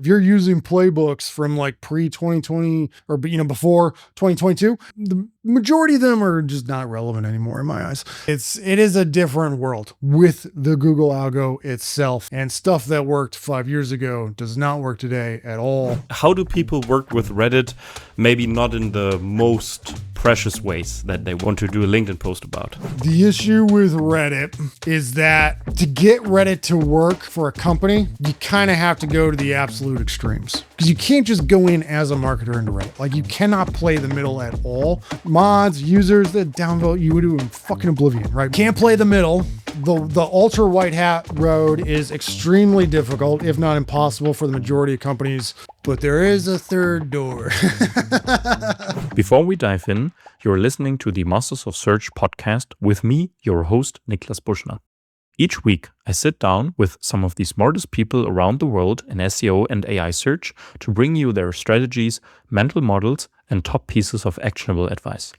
If you're using playbooks from like pre-2020 or, before 2022, the majority of them are just not relevant anymore in my eyes. It is a different world with the Google algo itself, and stuff that worked 5 years ago does not work today at all. How do people work with Reddit? Maybe not in the most precious ways that they want to do a LinkedIn post about. The issue with Reddit is that to get Reddit to work for a company, you kind of have to go to the absolute extremes. Because you can't just go in as a marketer into Reddit. Like, you cannot play the middle at all. Mods, users that downvote you into fucking oblivion, right? Can't play the middle. The ultra white hat road is extremely difficult, if not impossible, for the majority of companies. But there is a third door. Before we dive in, you're listening to the Masters of Search podcast with me, your host, Niklas Buschner. Each week, I sit down with some of the smartest people around the world in SEO and AI search to bring you their strategies, mental models, and top pieces of actionable advice.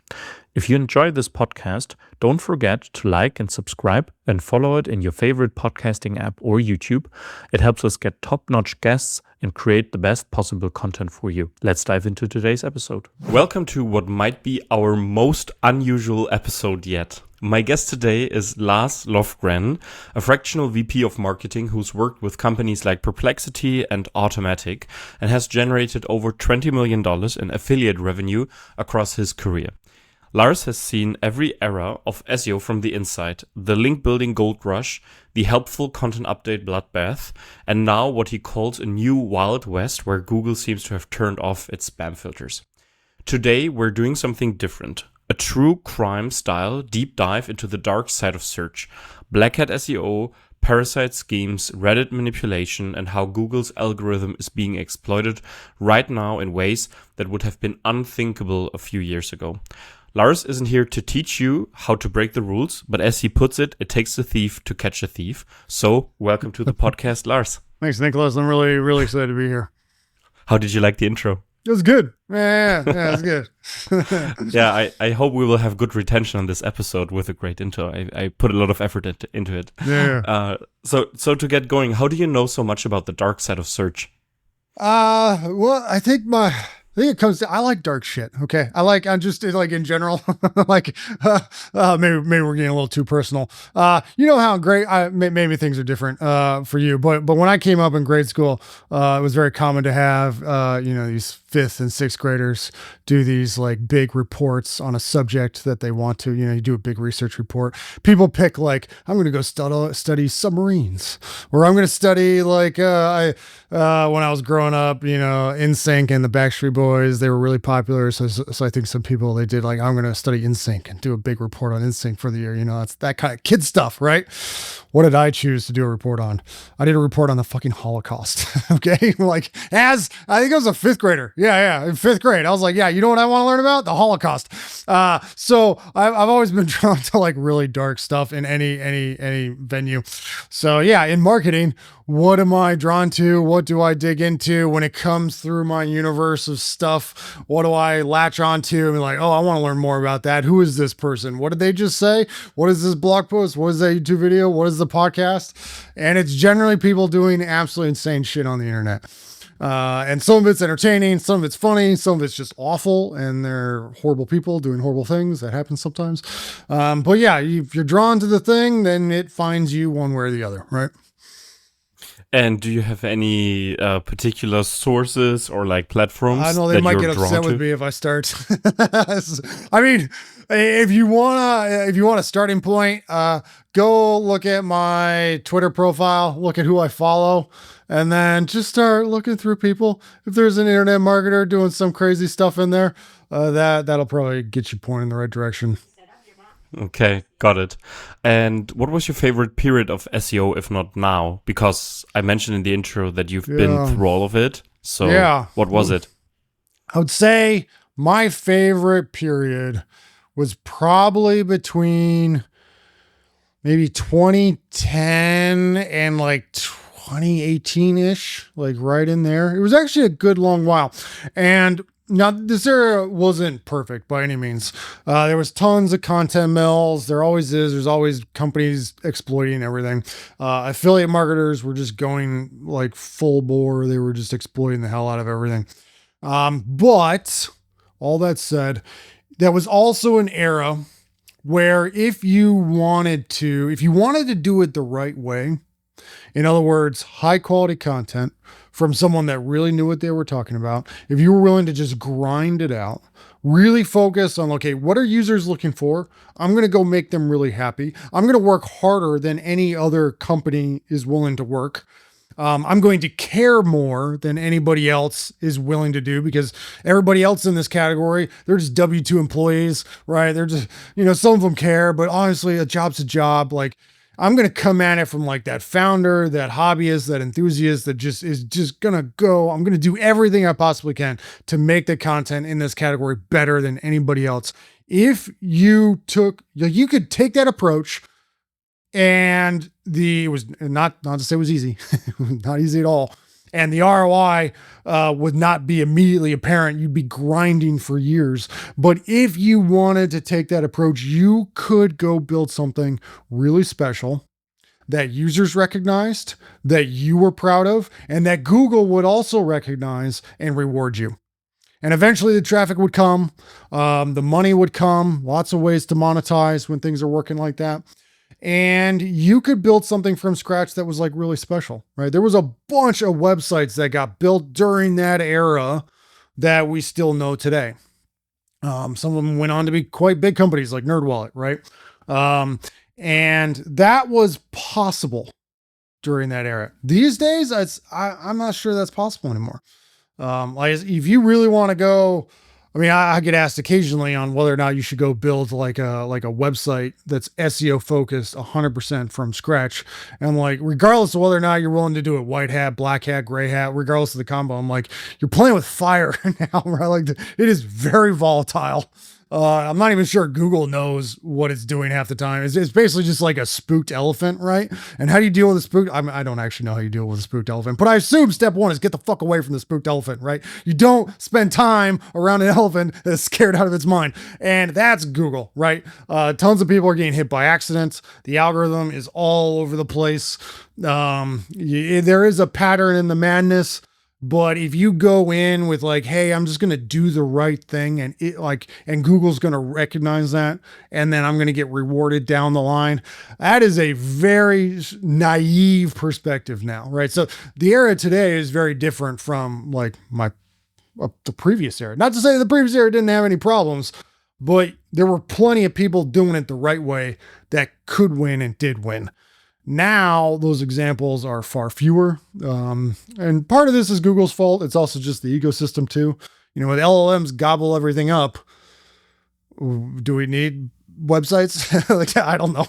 If you enjoy this podcast, don't forget to like and subscribe and follow it in your favorite podcasting app or YouTube. It helps us get top-notch guests and create the best possible content for you. Let's dive into today's episode. Welcome to what might be our most unusual episode yet. My guest today is Lars Lofgren, a fractional VP of marketing who's worked with companies like Perplexity and Automatic and has generated over $20 million in affiliate revenue across his career. Lars has seen every era of SEO from the inside, the link building gold rush, the helpful content update bloodbath, and now what he calls a new Wild West where Google seems to have turned off its spam filters. Today, we're doing something different. A true crime style deep dive into the dark side of search, black hat SEO, Parasite schemes, Reddit manipulation, and how Google's algorithm is being exploited right now in ways that would have been unthinkable a few years ago. Lars isn't here to teach you how to break the rules, but as he puts it, it takes a thief to catch a thief. So, welcome to the podcast, Lars. Thanks, Nicholas. I'm really, really excited to be here. How did you like the intro? It was good. Yeah, it was good. Yeah, I hope we will have good retention on this episode with a great intro. I put a lot of effort into it. Yeah. So to get going, how do you know so much about the dark side of search? Well, I think it comes to, I like dark shit. Okay. I'm just like in general, like, maybe we're getting a little too personal. You know how great, maybe things are different, for you, but when I came up in grade school, it was very common to have, these 5th and 6th graders do these like big reports on a subject that they want to, you do a big research report. People pick like, I'm going to go study submarines, or I'm going to study like, when I was growing up, NSYNC and the Backstreet Boys, they were really popular. So I think some people, they did like, I'm going to study NSYNC and do a big report on NSYNC for the year. That's that kind of kid stuff, right? What did I choose to do a report on? I did a report on the fucking Holocaust. Okay. Like I think I was a 5th grader. Yeah. In 5th grade, I was like, yeah, you know what I want to learn about? The Holocaust. So I've always been drawn to like really dark stuff in any venue. So yeah, in marketing, what am I drawn to? What do I dig into when it comes through my universe of stuff? What do I latch onto and be like, oh, I want to learn more about that. Who is this person? What did they just say? What is this blog post? What is that YouTube video? What is the podcast? And it's generally people doing absolutely insane shit on the internet. And some of it's entertaining, some of it's funny, some of it's just awful, and they're horrible people doing horrible things. That happens sometimes. But yeah, if you're drawn to the thing, then it finds you one way or the other, right? And do you have any particular sources or like platforms? I know they might get upset with me if I start. I mean, if you want a starting point, go look at my Twitter profile, look at who I follow, and then just start looking through people. If there's an internet marketer doing some crazy stuff in there, that'll probably get you pointed in the right direction. Okay, got it. And what was your favorite period of SEO, if not now? Because I mentioned in the intro that you've been through all of it. So what was it? I would say my favorite period was probably between maybe 2010 and like 2018-ish, like right in there. It was actually a good long while. And Now, this era wasn't perfect by any means. There was tons of content mills. There always is. There's always companies exploiting everything. Affiliate marketers were just going like full bore. They were just exploiting the hell out of everything. But all that said, there was also an era where if you wanted to do it the right way, in other words, high quality content from someone that really knew what they were talking about, if you were willing to just grind it out, really focus on, okay, what are users looking for? I'm going to go make them really happy. I'm going to work harder than any other company is willing to work. I'm going to care more than anybody else is willing to do, because everybody else in this category, they're just W-2 employees, right? They're just, some of them care, but honestly, a job's a job. Like, I'm going to come at it from like that founder, that hobbyist, that enthusiast that just is just going to go. I'm going to do everything I possibly can to make the content in this category better than anybody else. If you could take that approach, and it was not to say it was easy, not easy at all. And the ROI would not be immediately apparent. You'd be grinding for years. But if you wanted to take that approach, you could go build something really special that users recognized, that you were proud of, and that Google would also recognize and reward you. And eventually the traffic would come, the money would come, lots of ways to monetize when things are working like that. And you could build something from scratch that was like really special, right? There was a bunch of websites that got built during that era that we still know today. Some of them went on to be quite big companies like NerdWallet, right? And that was possible during that era. These days, I'm not sure that's possible anymore. Like if you really want to go, I get asked occasionally on whether or not you should go build like a website that's SEO focused 100% from scratch. And I'm like, regardless of whether or not you're willing to do it, white hat, black hat, gray hat, regardless of the combo, I'm like, you're playing with fire now, right? Like it is very volatile. I'm not even sure Google knows what it's doing half the time. It's basically just like a spooked elephant, right? And how do you deal with a spooked? I don't actually know how you deal with a spooked elephant, but I assume step one is get the fuck away from the spooked elephant, right? You don't spend time around an elephant that's scared out of its mind. And that's Google, right? Tons of people are getting hit by accidents. The algorithm is all over the place. There is a pattern in the madness. But if you go in with like, hey, I'm just going to do the right thing, and Google's going to recognize that, and then I'm going to get rewarded down the line. That is a very naive perspective now, right? So the era today is very different from like the previous era. Not to say the previous era didn't have any problems, but there were plenty of people doing it the right way that could win and did win. Now, those examples are far fewer. And part of this is Google's fault. It's also just the ecosystem too. With LLMs gobble everything up, do we need websites? Like, I don't know.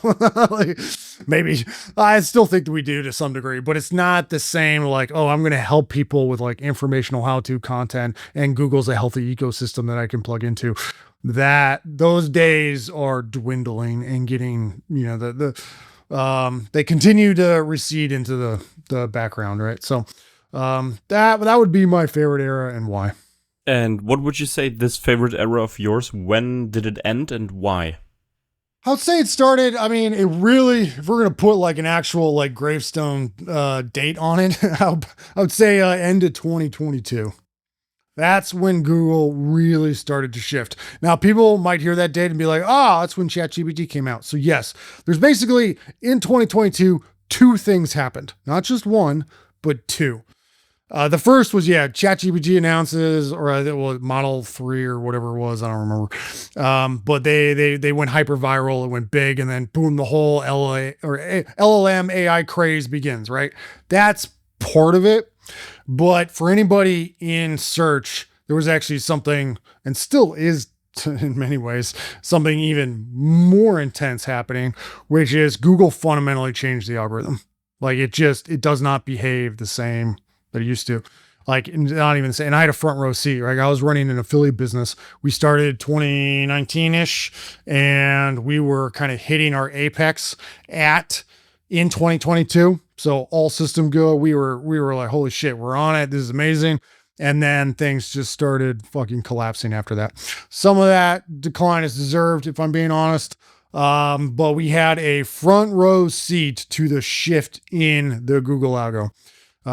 Maybe. I still think that we do to some degree, but it's not the same like, oh, I'm going to help people with like informational how-to content, and Google's a healthy ecosystem that I can plug into. Those days are dwindling and getting, they continue to recede into the background, right? So that would be my favorite era, and why. And what would you say this favorite era of yours? When did it end and why? I would say it started, it really, if we're going to put like an actual like gravestone date on it, I would say end of 2022. That's when Google really started to shift. Now, people might hear that date and be like, that's when ChatGPT came out. So yes, there's basically in 2022, two things happened. Not just one, but two. The first was, ChatGPT announces, or Model 3 or whatever it was, I don't remember. But they went hyper viral, it went big, and then boom, the whole LLM AI craze begins, right? That's part of it. But for anybody in search, there was actually something, and still is in many ways, something even more intense happening, which is Google fundamentally changed the algorithm. Like it does not behave the same that it used to. Like, not even saying, and I had a front row seat, right? I was running an affiliate business. We started 2019-ish, and we were kind of hitting our apex in 2022. So all system go. We were like, holy shit, we're on it. This is amazing. And then things just started fucking collapsing after that. Some of that decline is deserved, if I'm being honest. But we had a front row seat to the shift in the Google algo.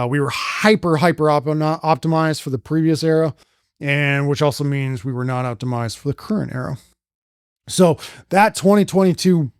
We were hyper optimized for the previous era, and which also means we were not optimized for the current era. So that 2022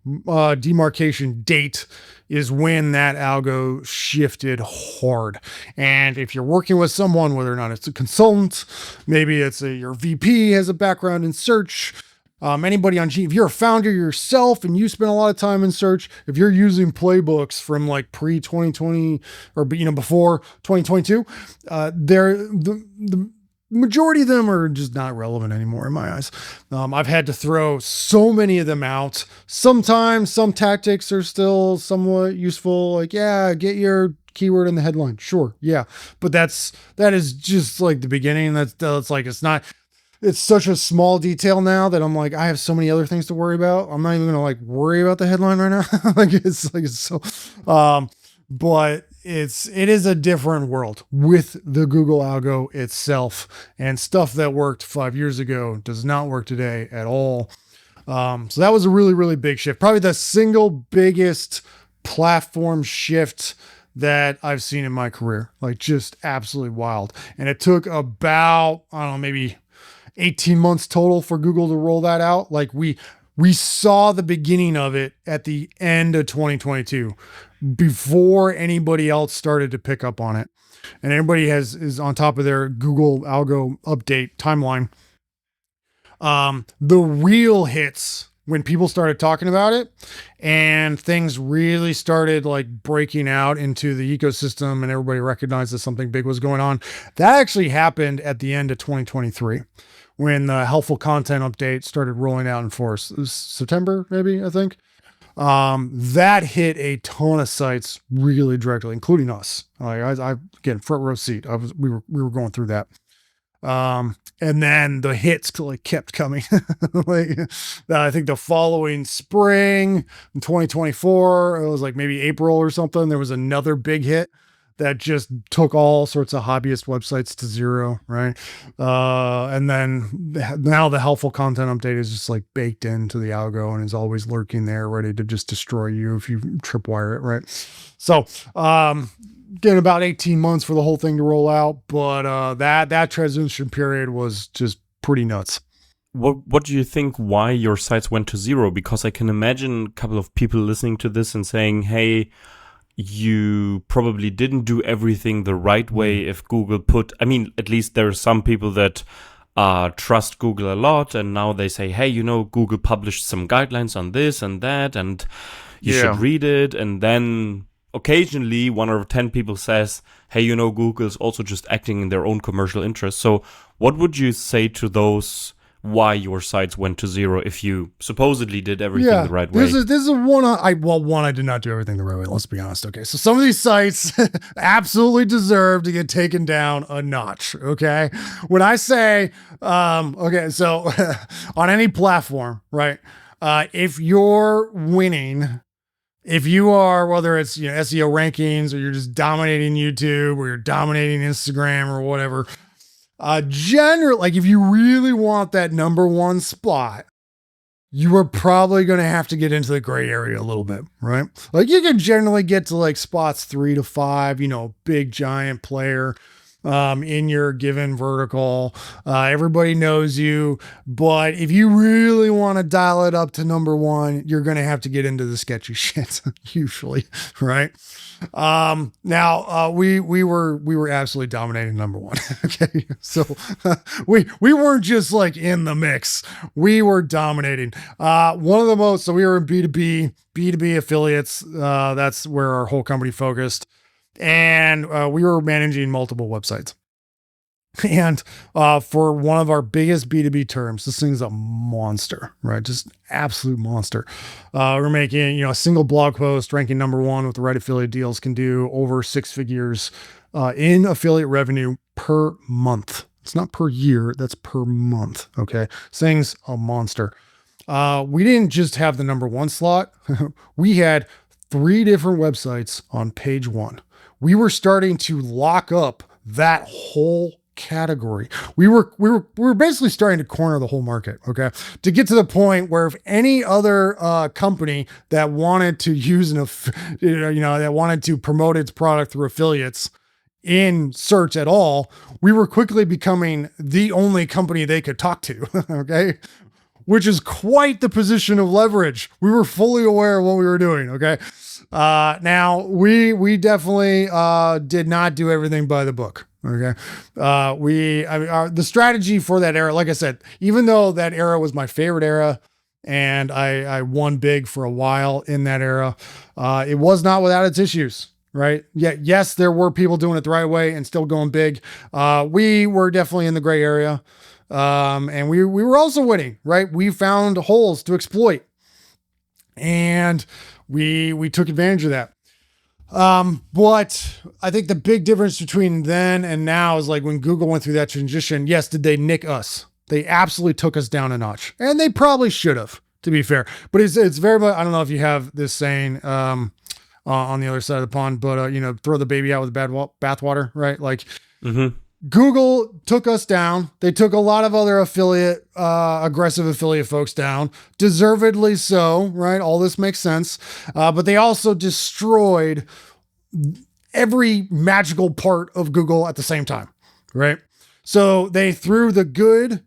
demarcation date is when that algo shifted hard. And if you're working with someone, whether or not it's a consultant, maybe it's your VP has a background in search, anybody on if you're a founder yourself and you spend a lot of time in search, if you're using playbooks from like pre 2020 or, before 2022, the majority of them are just not relevant anymore in my eyes. I've had to throw so many of them out. Sometimes some tactics are still somewhat useful. Like, yeah, get your keyword in the headline. Sure. Yeah. But that is just like the beginning. That's like, it's such a small detail now that I'm like, I have so many other things to worry about. I'm not even going to like worry about the headline right now. it's so, but it is a different world with the Google algo itself, and stuff that worked 5 years ago does not work today at all. So that was a really, really big shift. Probably the single biggest platform shift that I've seen in my career, like just absolutely wild. And it took about, I don't know, maybe 18 months total for Google to roll that out. Like we saw the beginning of it at the end of 2022 before anybody else started to pick up on it. And everybody is on top of their Google algo update timeline. The real hits when people started talking about it and things really started like breaking out into the ecosystem and everybody recognized that something big was going on. That actually happened at the end of 2023 when the helpful content update started rolling out in force. It was September, maybe, I think. That hit a ton of sites really directly, including us. I again, front row seat. We were going through that. And then the hits like kept coming. I think the following spring in 2024, it was like maybe April or something. There was another big hit that just took all sorts of hobbyist websites to zero, right? And then now the helpful content update is just like baked into the algo and is always lurking there, ready to just destroy you if you tripwire it, right? So, getting about 18 months for the whole thing to roll out, but that transition period was just pretty nuts. What do you think why your sites went to zero? Because I can imagine a couple of people listening to this and saying, hey, you probably didn't do everything the right way if Google at least there are some people that trust Google a lot, and now they say, hey, Google published some guidelines on this and that, and you should read it. And then occasionally 1 out of 10 people says, hey, Google's also just acting in their own commercial interest. So what would you say to those why your sites went to zero if you supposedly did everything the right way? This is one I did not do everything the right way. Let's be honest. Okay. So some of these sites absolutely deserve to get taken down a notch. Okay. When I say, so on any platform, right? If you're winning, if you are, whether it's, SEO rankings or you're just dominating YouTube or you're dominating Instagram or whatever, generally, like if you really want that number one spot, you are probably going to have to get into the gray area a little bit, right? Like you can generally get to like spots 3 to 5, big giant player, in your given vertical. Everybody knows you, but if you really want to dial it up to number one, you're going to have to get into the sketchy shit usually, right? Now, we were absolutely dominating number one. Okay. So, we weren't just like in the mix. We were dominating. One of the most, so we were in B2B affiliates. That's where our whole company focused. And, we were managing multiple websites. And for one of our biggest B2B terms, this thing's a monster, right? Just absolute monster. We're making, a single blog post ranking number one with the right affiliate deals can do over 6 figures in affiliate revenue per month. It's not per year, that's per month. Okay. This thing's a monster. We didn't just have the number one slot. We had 3 different websites on page 1. We were starting to lock up that whole category. We were basically starting to corner the whole market, okay? To get to the point where if any other company that wanted to use that wanted to promote its product through affiliates in search at all, we were quickly becoming the only company they could talk to, okay? Which is quite the position of leverage. We were fully aware of what we were doing, okay? Now we definitely did not do everything by the book. Okay. The strategy for that era, like I said, even though that era was my favorite era and I won big for a while in that era, it was not without its issues, right? Yes, there were people doing it the right way and still going big. We were definitely in the gray area. And we were also winning, right? We found holes to exploit and we took advantage of that. But I think the big difference between then and now is like when Google went through that transition. Yes. Did they nick us? They absolutely took us down a notch, and they probably should have, to be fair, but it's very much, I don't know if you have this saying, on the other side of the pond, but, throw the baby out with the bathwater, right? Like, Google took us down. They took a lot of other aggressive affiliate folks down, deservedly so, right? All this makes sense. But they also destroyed every magical part of Google at the same time, right? So they threw the good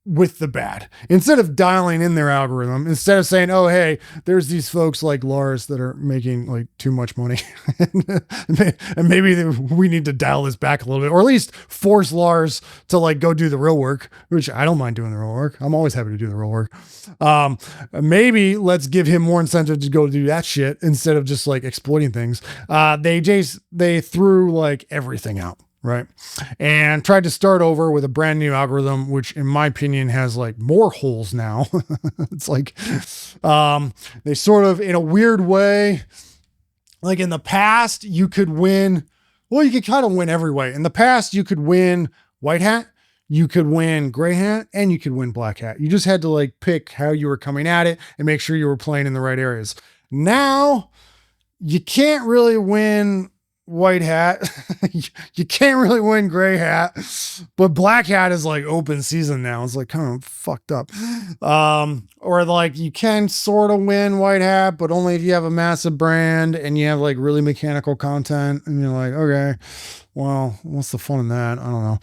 with the bad. Instead of dialing in their algorithm, instead of saying, oh, hey, there's these folks like Lars that are making like too much money and maybe we need to dial this back a little bit, or at least force Lars to like go do the real work, which I don't mind doing the real work. I'm always happy to do the real work. Maybe let's give him more incentive to go do that shit instead of just like exploiting things. They threw like everything out. Right. And tried to start over with a brand new algorithm, which in my opinion has like more holes now. It's like, they sort of, in a weird way, like in the past you could win. Well, you could kind of win every way. In the past, you could win white hat, you could win gray hat, and you could win black hat. You just had to like pick how you were coming at it and make sure you were playing in the right areas. Now you can't really win white hat. You can't really win gray hat, but black hat is like open season now. It's like kind of fucked up. Or like you can sort of win white hat, but only if you have a massive brand and you have like really mechanical content and you're like, okay, well, what's the fun in that? I don't know.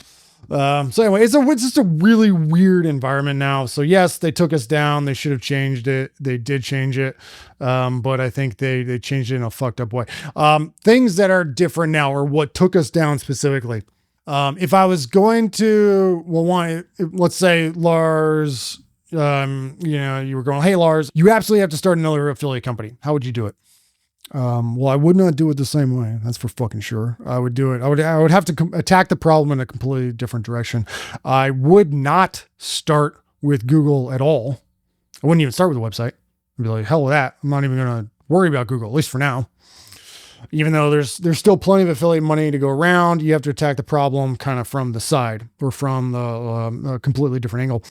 So anyway, it's just a really weird environment now. So yes, they took us down. They should have changed it. They did change it. But I think they changed it in a fucked up way. Things that are different now, or what took us down specifically. If I was going to, let's say Lars, you were going, hey Lars, you absolutely have to start another affiliate company. How would you do it? Well, I would not do it the same way. That's for fucking sure. I would do it. I would have to attack the problem in a completely different direction. I would not start with Google at all. I wouldn't even start with a website. I'd be like, hell with that. I'm not even going to worry about Google, at least for now. Even though there's still plenty of affiliate money to go around, you have to attack the problem kind of from the side or from a completely different angle.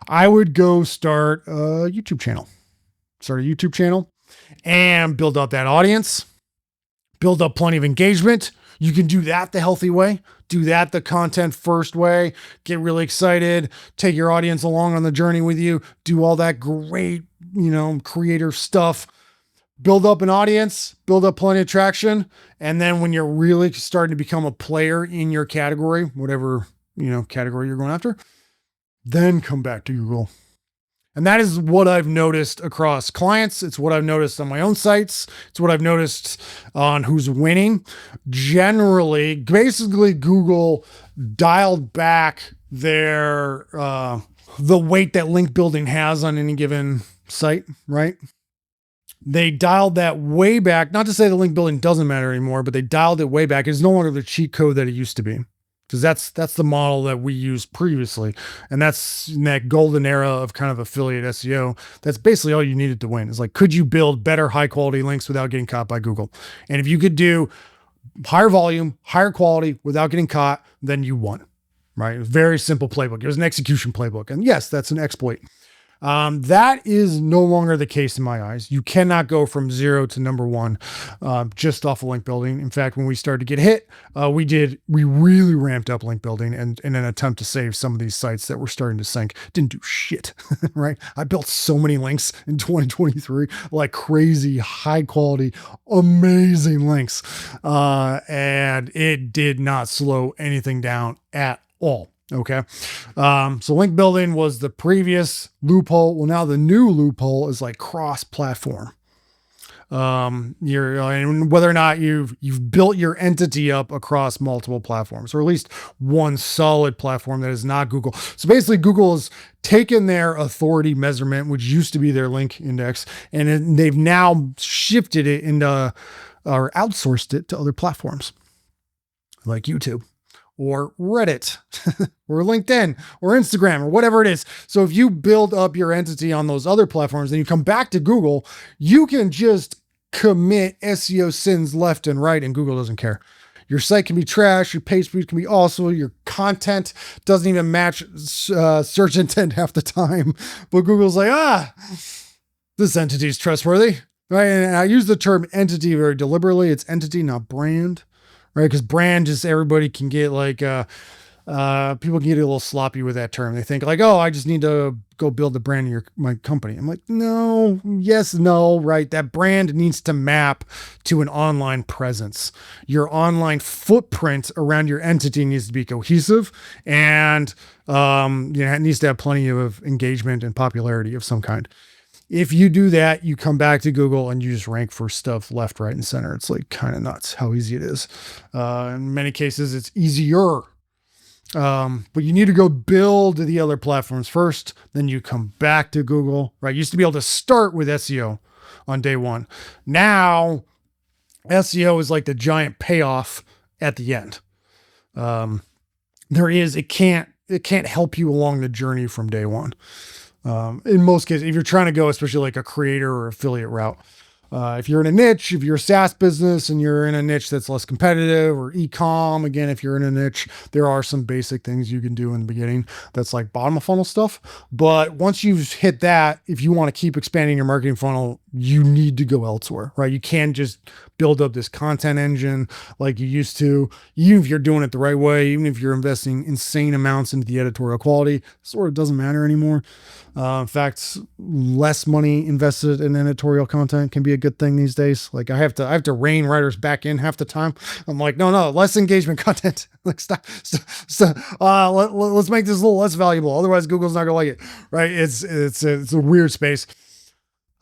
I would go start a YouTube channel. And build up that audience, build up plenty of engagement. You can do that the healthy way, do that the content first way, get really excited, take your audience along on the journey with you, do all that great, creator stuff, build up an audience, build up plenty of traction. And then when you're really starting to become a player in your category, whatever, category you're going after, then come back to Google. And that is what I've noticed across clients. It's what I've noticed on my own sites. It's what I've noticed on who's winning. Generally, basically Google dialed back their, the weight that link building has on any given site, right? They dialed that way back. Not to say the link building doesn't matter anymore, but they dialed it way back. It's no longer the cheat code that it used to be. Because that's the model that we used previously. And that's in that golden era of kind of affiliate SEO. That's basically all you needed to win. It's like, could you build better high quality links without getting caught by Google? And if you could do higher volume, higher quality without getting caught, then you won, right? It was a very simple playbook. It was an execution playbook. And yes, that's an exploit. That is no longer the case in my eyes. You cannot go from 0 to number 1 just off of link building. In fact, when we started to get hit, we really ramped up link building and in an attempt to save some of these sites that were starting to sink. Didn't do shit, right? I built so many links in 2023, like crazy, high quality, amazing links. And it did not slow anything down at all. Okay. So link building was the previous loophole. Well, now the new loophole is like cross-platform. And whether or not you've built your entity up across multiple platforms, or at least one solid platform that is not Google. So basically Google has taken their authority measurement, which used to be their link index, and they've now shifted it into, or outsourced it to other platforms like YouTube or Reddit or LinkedIn or Instagram or whatever it is. So if you build up your entity on those other platforms and you come back to Google, you can just commit SEO sins left and right, and Google doesn't care. Your site can be trash, your page speed can be awful, your content doesn't even match search intent half the time. But Google's like, this entity is trustworthy, right? And I use the term entity very deliberately. It's entity, not brand. Right, because brand, just everybody can get like, people can get a little sloppy with that term. They think like, oh, I just need to go build the brand of my company. I'm like, no, yes, no, right. That brand needs to map to an online presence. Your online footprint around your entity needs to be cohesive, and it needs to have plenty of engagement and popularity of some kind. If you do that, you come back to Google and you just rank for stuff left, right, and center. It's like kind of nuts how easy it is. In many cases, it's easier. But you need to go build the other platforms first. Then you come back to Google, right? You used to be able to start with SEO on day one. Now, SEO is like the giant payoff at the end. It can't help you along the journey from day one. In most cases, if you're trying to go, especially like a creator or affiliate route, if you're in a niche, if you're a SaaS business and you're in a niche that's less competitive, or e-com, again, if you're in a niche, there are some basic things you can do in the beginning that's like bottom of funnel stuff. But once you've hit that, if you want to keep expanding your marketing funnel, you need to go elsewhere, right? You can't just build up this content engine like you used to, even if you're doing it the right way, even if you're investing insane amounts into the editorial quality, sort of doesn't matter anymore. In fact, less money invested in editorial content can be a good thing these days. Like I have to rein writers back in half the time. I'm like, no, less engagement content. Like stop. Let's make this a little less valuable. Otherwise Google's not gonna like it, right? It's a weird space.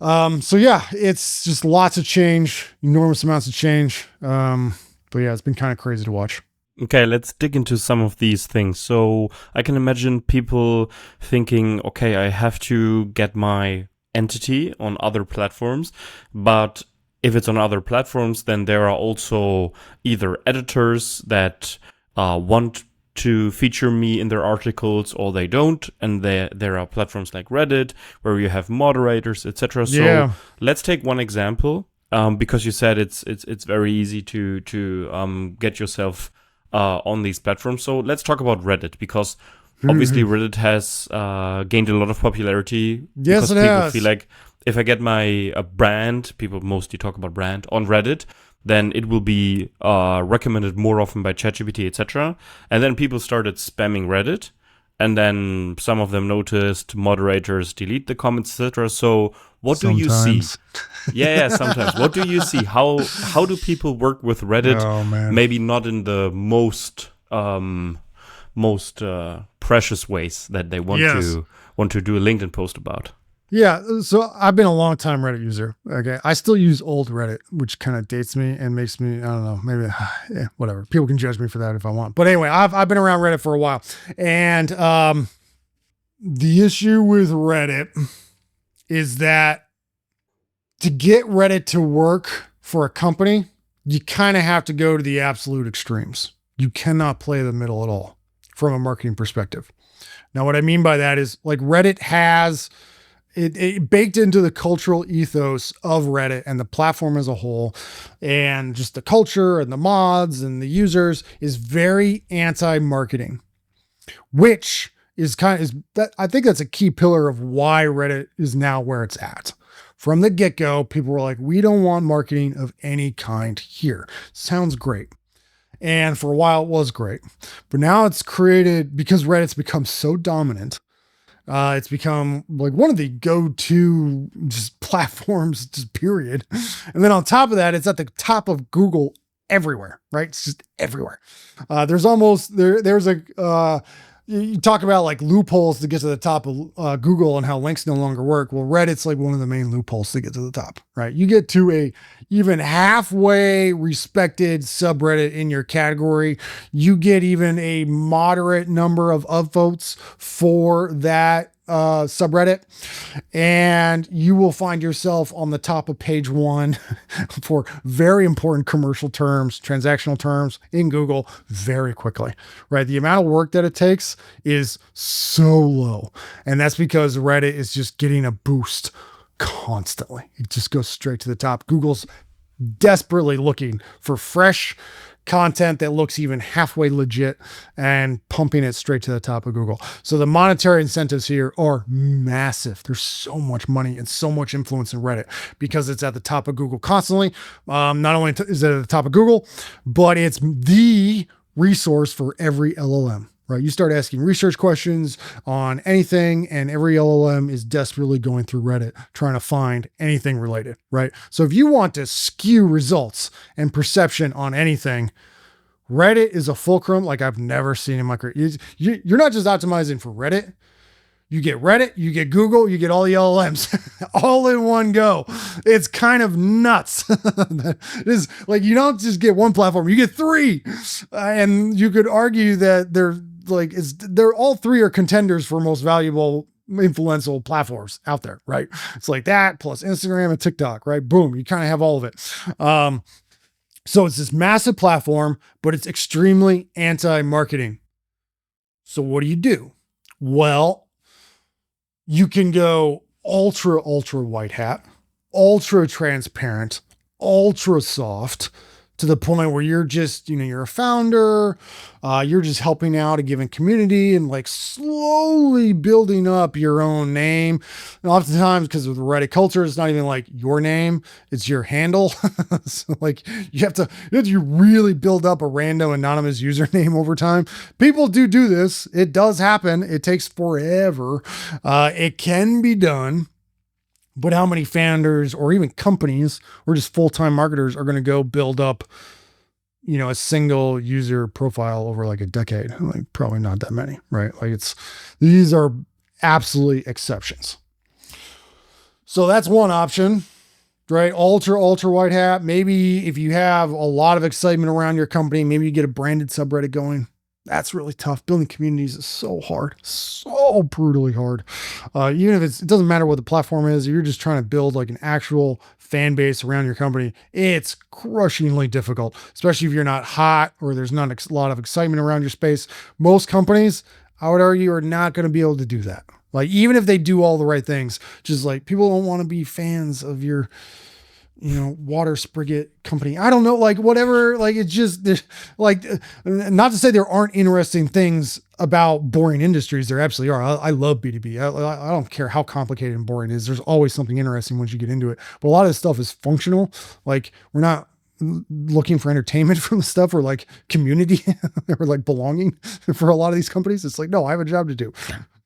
So yeah, it's just lots of change, enormous amounts of change. But yeah, it's been kind of crazy to watch. Okay, let's dig into some of these things. So I can imagine people thinking, okay, I have to get my entity on other platforms, but if it's on other platforms, then there are also either editors that want to feature me in their articles, or they don't, and there are platforms like Reddit where you have moderators, etc. So let's take one example, because you said it's very easy to get yourself on these platforms. So let's talk about Reddit, because obviously Reddit has gained a lot of popularity. Yes, because people feel like if I get my brand, people mostly talk about brand on Reddit, then it will be recommended more often by ChatGPT, etc. And then people started spamming Reddit, and then some of them noticed moderators delete the comments, etc. So what do you see? Yeah, sometimes. What do you see? How do people work with Reddit? Oh, man. Maybe not in the most precious ways that they want to do a LinkedIn post about. Yeah, so I've been a long time Reddit user. Okay, I still use old Reddit, which kind of dates me and makes me, I don't know, maybe whatever. People can judge me for that if I want. But anyway, I've been around Reddit for a while, and the issue with Reddit is that to get Reddit to work for a company, you kind of have to go to the absolute extremes. You cannot play the middle at all from a marketing perspective. Now, what I mean by that is like Reddit has it baked into the cultural ethos of Reddit and the platform as a whole, and just the culture and the mods and the users is very anti-marketing, which is that I think that's a key pillar of why Reddit is now where it's at. From the get-go, people were like, we don't want marketing of any kind here. Sounds great. And for a while it was great. But now it's created, because Reddit's become so dominant, it's become like one of the go-to just platforms, just period. And then on top of that, it's at the top of Google everywhere, right? It's just everywhere. There's a, you talk about like loopholes to get to the top of Google and how links no longer work. Well, Reddit's like one of the main loopholes to get to the top, right? You get to a even halfway respected subreddit in your category. You get even a moderate number of upvotes for that subreddit, and you will find yourself on the top of page 1 for very important commercial terms, transactional terms in Google very quickly, right? The amount of work that it takes is so low. And that's because Reddit is just getting a boost constantly. It just goes straight to the top. Google's desperately looking for fresh content that looks even halfway legit and pumping it straight to the top of Google. So the monetary incentives here are massive. There's so much money and so much influence in Reddit because it's at the top of Google constantly. Not only is it at the top of Google, but it's the resource for every LLM. Right? You start asking research questions on anything, and every LLM is desperately going through Reddit trying to find anything related, right? So if you want to skew results and perception on anything, Reddit is a fulcrum like I've never seen in my career. You're not just optimizing for Reddit. You get Reddit, you get Google, you get all the LLMs all in one go. It's kind of nuts. It is like, you don't just get one platform, you get 3. And you could argue that they're all 3 are contenders for most valuable influential platforms out there, right? It's like that plus Instagram and TikTok, right? Boom, you kind of have all of it. So it's this massive platform, but it's extremely anti-marketing. So what do? Well, you can go ultra white hat, ultra transparent, ultra soft, to the point where you're just, you're a founder, you're just helping out a given community and like slowly building up your own name. And oftentimes, because of the Reddit culture, it's not even like your name, it's your handle. So like you have to really build up a random anonymous username over time. People do this. It does happen. It takes forever. It can be done. But how many founders or even companies or just full-time marketers are going to go build up, a single user profile over like a decade? Like probably not that many, right? Like these are absolutely exceptions. So that's one option, right? Ultra white hat. Maybe if you have a lot of excitement around your company, maybe you get a branded subreddit going. That's really tough. Building communities is so hard, so brutally hard. Even if it doesn't matter what the platform is, if you're just trying to build like an actual fan base around your company, it's crushingly difficult, especially if you're not hot or there's not a lot of excitement around your space. Most companies, I would argue, are not going to be able to do that. Like, even if they do all the right things, just like people don't want to be fans of your, water spigot company. I don't know, like whatever, like it's just like, not to say there aren't interesting things about boring industries. There absolutely are. I love B2B. I don't care how complicated and boring it is. There's always something interesting once you get into it. But a lot of this stuff is functional. Like we're not looking for entertainment from the stuff or like community or like belonging for a lot of these companies. It's like, no, I have a job to do.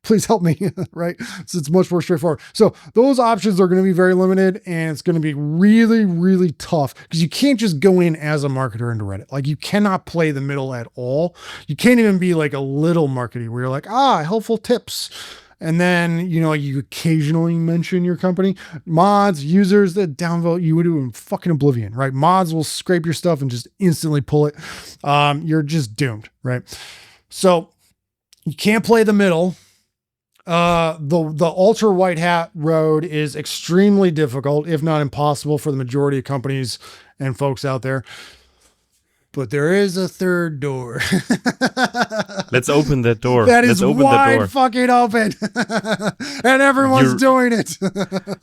Please help me, right? So it's much more straightforward. So those options are going to be very limited, and it's going to be really, really tough because you can't just go in as a marketer into Reddit. Like you cannot play the middle at all. You can't even be like a little marketing where you're like, helpful tips. And then, you occasionally mention your company. Mods, users that downvote, you would do in fucking oblivion, right? Mods will scrape your stuff and just instantly pull it. You're just doomed, right? So you can't play the middle. The ultra white hat road is extremely difficult, if not impossible, for the majority of companies and folks out there. But there is a third door. Let's open that door. That is wide fucking open. And everyone's doing it.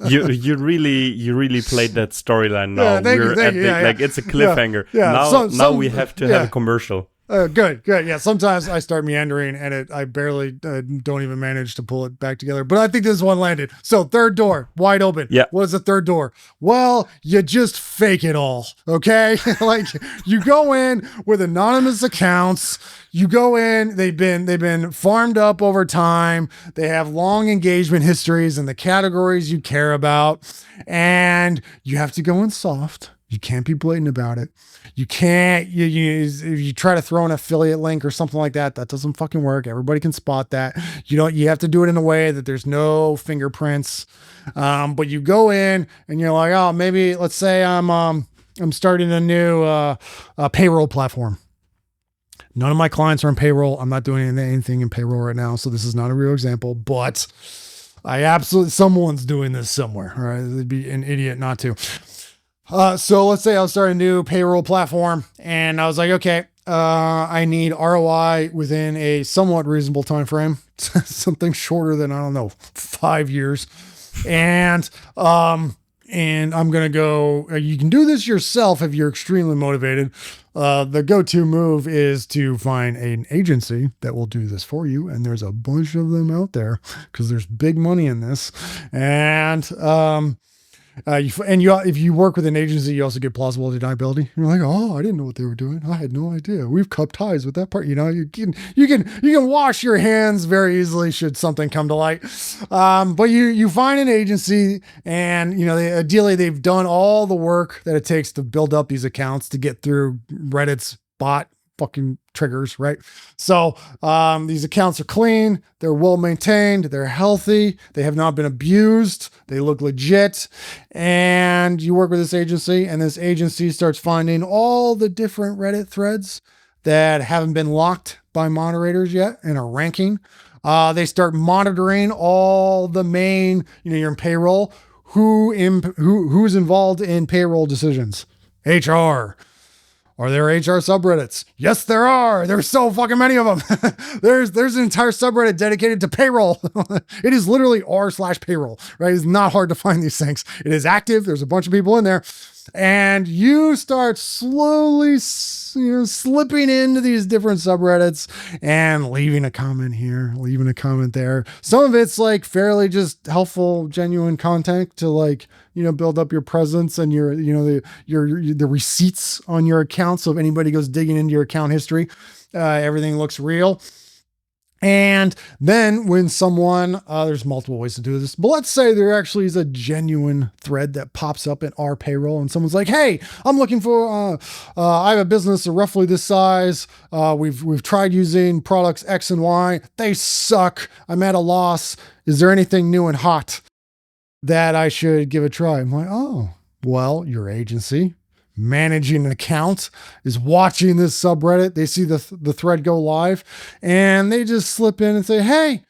You really played that storyline now. Thank you. Like it's a cliffhanger. Yeah. Now we have to have a commercial. Good. Yeah. Sometimes I start meandering and I barely don't even manage to pull it back together. But I think this one landed. So third door, wide open. Yeah. What is the third door? Well, you just fake it all. Okay. Like you go in with anonymous accounts. You go in, they've been farmed up over time. They have long engagement histories in the categories you care about. And you have to go in soft. You can't be blatant about it. You can't, if you try to throw an affiliate link or something like that, that doesn't fucking work. Everybody can spot that. You have to do it in a way that there's no fingerprints. But you go in and you're like, oh, maybe let's say I'm starting a new payroll platform. None of my clients are in payroll. I'm not doing anything in payroll right now. So this is not a real example, but someone's doing this somewhere. All right. They'd be an idiot not to. So let's say I'll start a new payroll platform and I was like, okay, I need ROI within a somewhat reasonable time frame, something shorter than, I don't know, 5 years. And I'm going to go, you can do this yourself if you're extremely motivated. The go-to move is to find an agency that will do this for you. And there's a bunch of them out there because there's big money in this. And, if you work with an agency, you also get plausible deniability. You're like, oh, I didn't know what they were doing. I had no idea. We've cut ties with that part. You can wash your hands very easily should something come to light. But you find an agency, and ideally they've done all the work that it takes to build up these accounts to get through Reddit's bot fucking triggers, right? So these accounts are clean, they're well maintained, they're healthy, they have not been abused, they look legit, and you work with this agency, and this agency starts finding all the different Reddit threads that haven't been locked by moderators yet and are ranking. They start monitoring all the main, you're in payroll, who's involved in payroll decisions. HR. Are there HR subreddits? Yes, there are. There's so fucking many of them. There's an entire subreddit dedicated to payroll. It is literally r/payroll, right? It's not hard to find these things. It is active. There's a bunch of people in there. And you start slowly, slipping into these different subreddits and leaving a comment here, leaving a comment there. Some of it's like fairly just helpful, genuine content to build up your presence and your the receipts on your account. So if anybody goes digging into your account history, everything looks real. And then when someone, there's multiple ways to do this, but let's say there actually is a genuine thread that pops up in our payroll and someone's like, hey, I'm looking for, I have a business of roughly this size. We've tried using products X and Y. They suck. I'm at a loss. Is there anything new and hot that I should give a try? I'm like, oh, well, your agency managing an account is watching this subreddit. They see the thread go live and they just slip in and say, hey,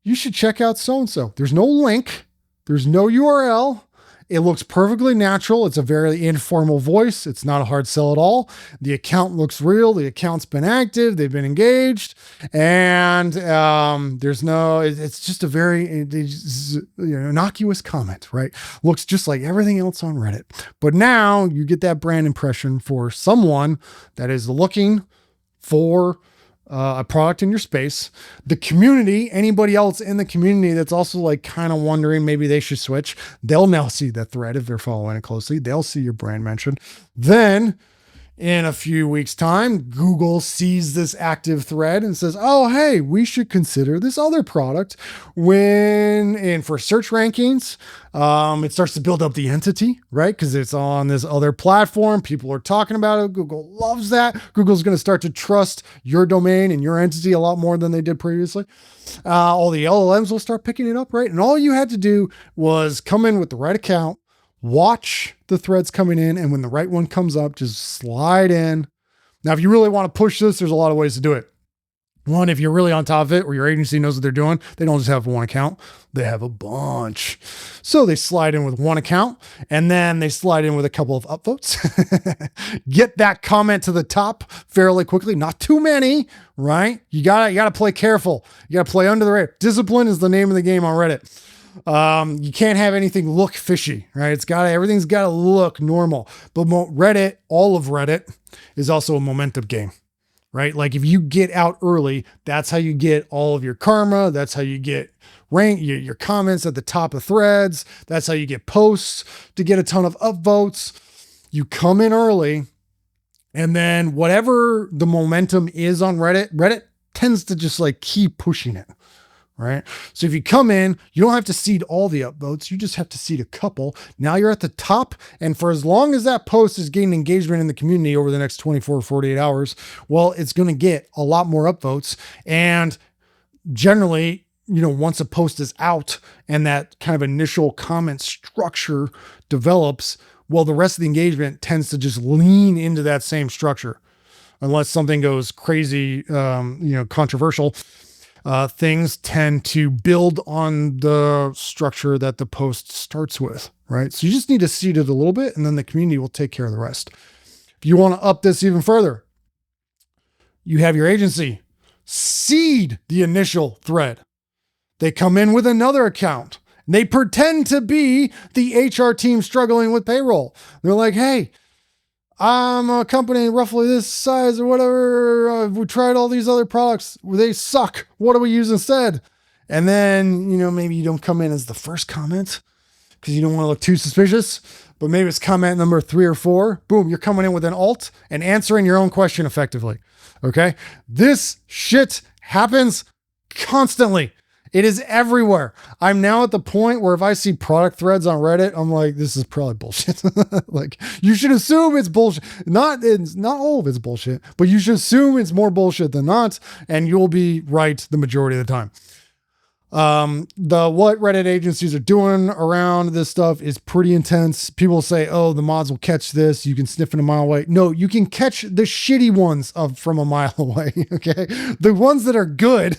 you should check out so-and-so. There's no link. There's no URL. It looks perfectly natural. It's a very informal voice. It's not a hard sell at all. The account looks real. The account's been active. They've been engaged. And it's just a very innocuous comment, right? Looks just like everything else on Reddit. But now you get that brand impression for someone that is looking for a product in your space. The community, anybody else in the community that's also kind of wondering maybe they should switch, they'll now see the thread if they're following it closely. They'll see your brand mentioned. Then in a few weeks' time, Google sees this active thread and says, oh, hey, we should consider this other product. For search rankings, it starts to build up the entity, right? Because it's on this other platform. People are talking about it. Google loves that. Google's going to start to trust your domain and your entity a lot more than they did previously. All the LLMs will start picking it up, right? And all you had to do was come in with the right account, watch the threads coming in, and when the right one comes up, just slide in. Now, if you really want to push this, there's a lot of ways to do it. One, if you're really on top of it, or your agency knows what they're doing, they don't just have one account, they have a bunch. So they slide in with one account, and then they slide in with a couple of upvotes. Get that comment to the top fairly quickly, not too many, right? You gotta play careful. You gotta play under the radar. Discipline is the name of the game on Reddit. You can't have anything look fishy, right? Everything's got to look normal. But Reddit, all of Reddit, is also a momentum game. right? Like if you get out early, that's how you get all of your karma. That's how you get your comments at the top of threads. That's how you get posts to get a ton of upvotes. You come in early, and then whatever the momentum is on Reddit tends to just like keep pushing it. Right. So if you come in, you don't have to seed all the upvotes. You just have to seed a couple. Now you're at the top. And for as long as that post is gaining engagement in the community over the next 24 or 48 hours, well, it's going to get a lot more upvotes. And generally, once a post is out and that kind of initial comment structure develops, well, the rest of the engagement tends to just lean into that same structure. Unless something goes crazy, controversial. Things tend to build on the structure that the post starts with, right? So you just need to seed it a little bit, and then the community will take care of the rest. If you want to up this even further, you have your agency seed the initial thread. They come in with another account. And they pretend to be the HR team struggling with payroll. They're like, hey, I'm a company roughly this size or whatever. We tried all these other products. They suck. What do we use instead? And then, maybe you don't come in as the first comment because you don't want to look too suspicious, but maybe it's comment number 3 or 4. Boom, you're coming in with an alt and answering your own question effectively. Okay. This shit happens constantly. It is everywhere. I'm now at the point where if I see product threads on Reddit, I'm like, this is probably bullshit. Like you should assume it's bullshit. Not all of it's bullshit, but you should assume it's more bullshit than not. And you'll be right the majority of the time. What Reddit agencies are doing around this stuff is pretty intense. People say, oh, the mods will catch this. You can sniff it a mile away. No, you can catch the shitty ones from a mile away. Okay. The ones that are good,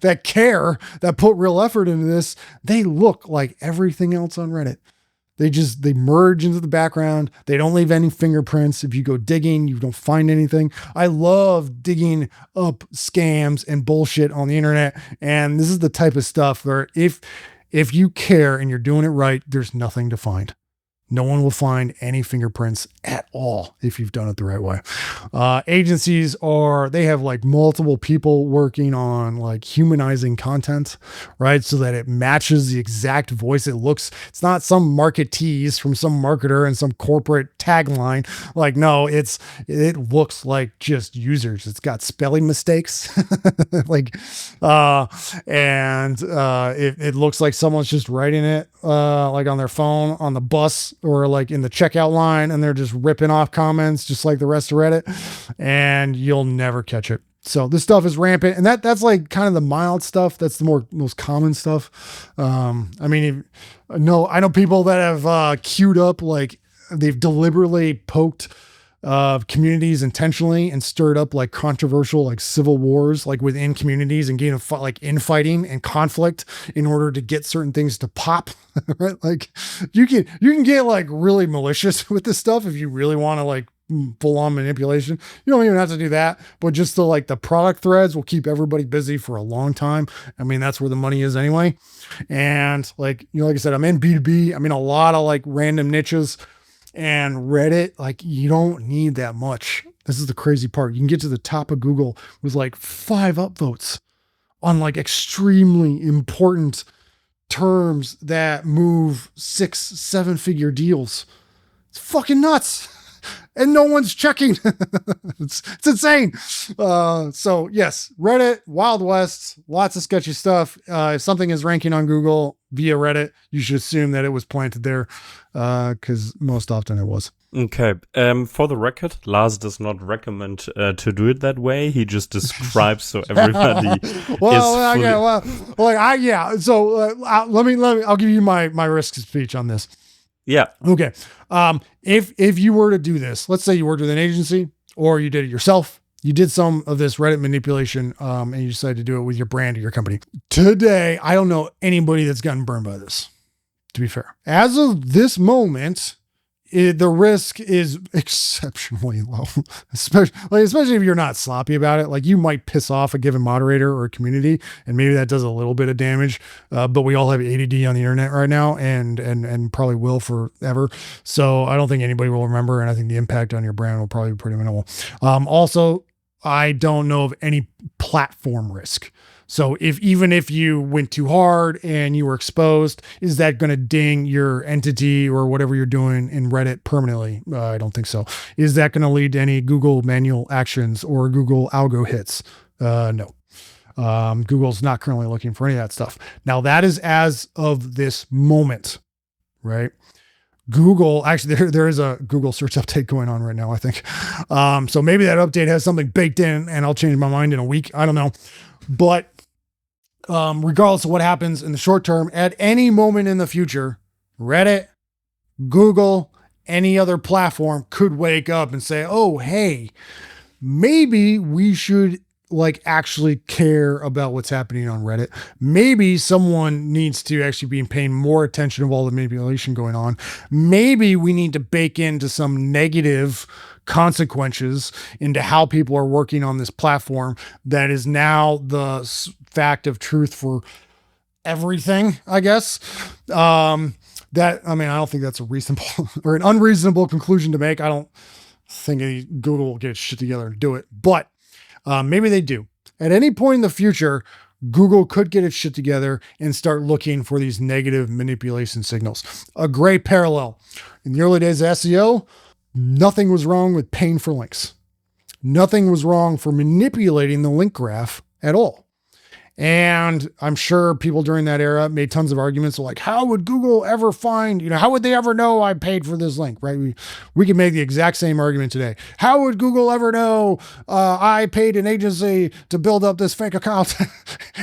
that care, that put real effort into this, they look like everything else on Reddit. They merge into the background. They don't leave any fingerprints. If you go digging, you don't find anything. I love digging up scams and bullshit on the internet. And this is the type of stuff where if you care and you're doing it right, there's nothing to find. No one will find any fingerprints at all if you've done it the right way. Agencies they have like multiple people working on like humanizing content, right? So that it matches the exact voice. It's not some marketees from some marketer and some corporate tagline. Like, no, it looks like just users. It's got spelling mistakes. It looks like someone's just writing it, like on their phone, on the bus, or like in the checkout line, and they're just ripping off comments just like the rest of Reddit, and you'll never catch it. So this stuff is rampant, and that's like kind of the mild stuff. That's the most common stuff. I know people that have queued up, like they've deliberately poked communities intentionally and stirred up like controversial, like civil wars, like within communities, and getting like infighting and conflict in order to get certain things to pop. Right? Like you can get like really malicious with this stuff if you really want to like full on manipulation. You don't even have to do that, but just the product threads will keep everybody busy for a long time. I mean, that's where the money is anyway. And like I said, I'm in B2B. I'm in a lot of like random niches. And Reddit, like you don't need that much. This is the crazy part. You can get to the top of Google with like 5 upvotes on like extremely important terms that move 6-7 figure deals. It's fucking nuts. And no one's checking. It's insane. So yes, Reddit, Wild West, lots of sketchy stuff. If something is ranking on Google via Reddit, you should assume that it was planted there, because most often it was. Okay. For the record, Lars does not recommend to do it that way. He just describes so everybody So I'll give you my risk speech on this. Yeah. Okay. If you were to do this, let's say you worked with an agency or you did it yourself, you did some of this Reddit manipulation, and you decided to do it with your brand or your company. Today, I don't know anybody that's gotten burned by this, to be fair. As of this moment, the risk is exceptionally low, especially if you're not sloppy about it. Like you might piss off a given moderator or a community, and maybe that does a little bit of damage. But we all have ADD on the internet right now, and probably will forever. So I don't think anybody will remember, and I think the impact on your brand will probably be pretty minimal. Also, I don't know of any platform risk. So even if you went too hard and you were exposed, is that going to ding your entity or whatever you're doing in Reddit permanently? I don't think so. Is that going to lead to any Google manual actions or Google algo hits? No. Google's not currently looking for any of that stuff. Now that is as of this moment, right? Google, actually, there is a Google search update going on right now, I think. So maybe that update has something baked in and I'll change my mind in a week. I don't know. But regardless of what happens in the short term, at any moment in the future, Reddit, Google, any other platform could wake up and say, oh, hey, maybe we should actually care about what's happening on Reddit. Maybe someone needs to actually be paying more attention to all the manipulation going on. Maybe we need to bake into some negative consequences into how people are working on this platform that is now the fact of truth for everything, I guess. I don't think that's a reasonable or an unreasonable conclusion to make. I don't think Google will get shit together and do it, but maybe they do. At any point in the future, Google could get its shit together and start looking for these negative manipulation signals. A great parallel. In the early days of SEO, nothing was wrong with paying for links. Nothing was wrong for manipulating the link graph at all. And I'm sure people during that era made tons of arguments like, how would Google ever find, how would they ever know I paid for this link, right? We can make the exact same argument today. How would Google ever know I paid an agency to build up this fake account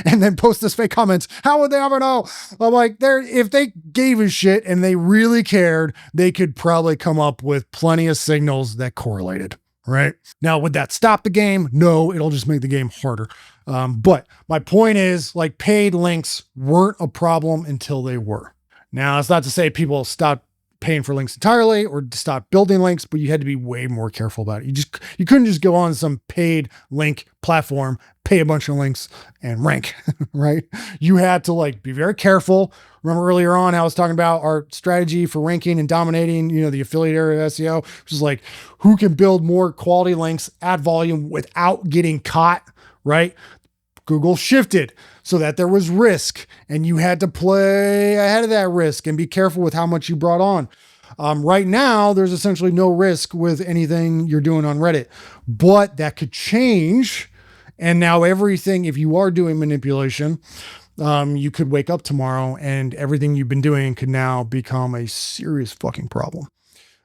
and then post this fake comments? How would they ever know? I'm like, if they gave a shit and they really cared, they could probably come up with plenty of signals that correlated. Right now, would that stop the game? No, it'll just make the game harder. But my point is, paid links weren't a problem until they were. Now, it's not to say people stopped paying for links entirely or stop building links, but you had to be way more careful about it. You couldn't just go on some paid link platform, pay a bunch of links and rank, right? You had to be very careful. Remember earlier on, I was talking about our strategy for ranking and dominating, the affiliate area of SEO, which is who can build more quality links at volume without getting caught, right? Google shifted so that there was risk and you had to play ahead of that risk and be careful with how much you brought on. Right now, there's essentially no risk with anything you're doing on Reddit, but that could change. And now everything, if you are doing manipulation, you could wake up tomorrow and everything you've been doing could now become a serious fucking problem.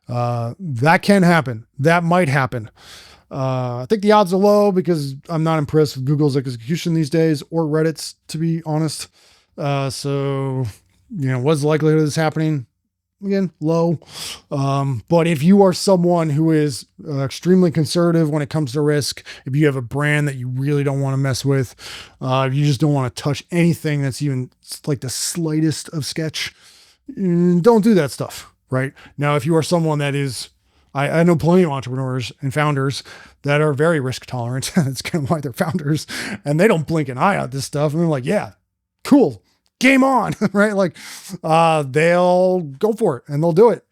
That can happen. That might happen. I think the odds are low because I'm not impressed with Google's execution these days or Reddit's, to be honest. What's the likelihood of this happening? Again, low. But if you are someone who is extremely conservative when it comes to risk, if you have a brand that you really don't want to mess with, if you just don't want to touch anything that's even the slightest of sketch, don't do that stuff, right? Now, if you are someone that is, I know plenty of entrepreneurs and founders that are very risk tolerant. That's kind of why they're founders and they don't blink an eye at this stuff. And they're like, yeah, cool. Game on, right? They'll go for it and they'll do it.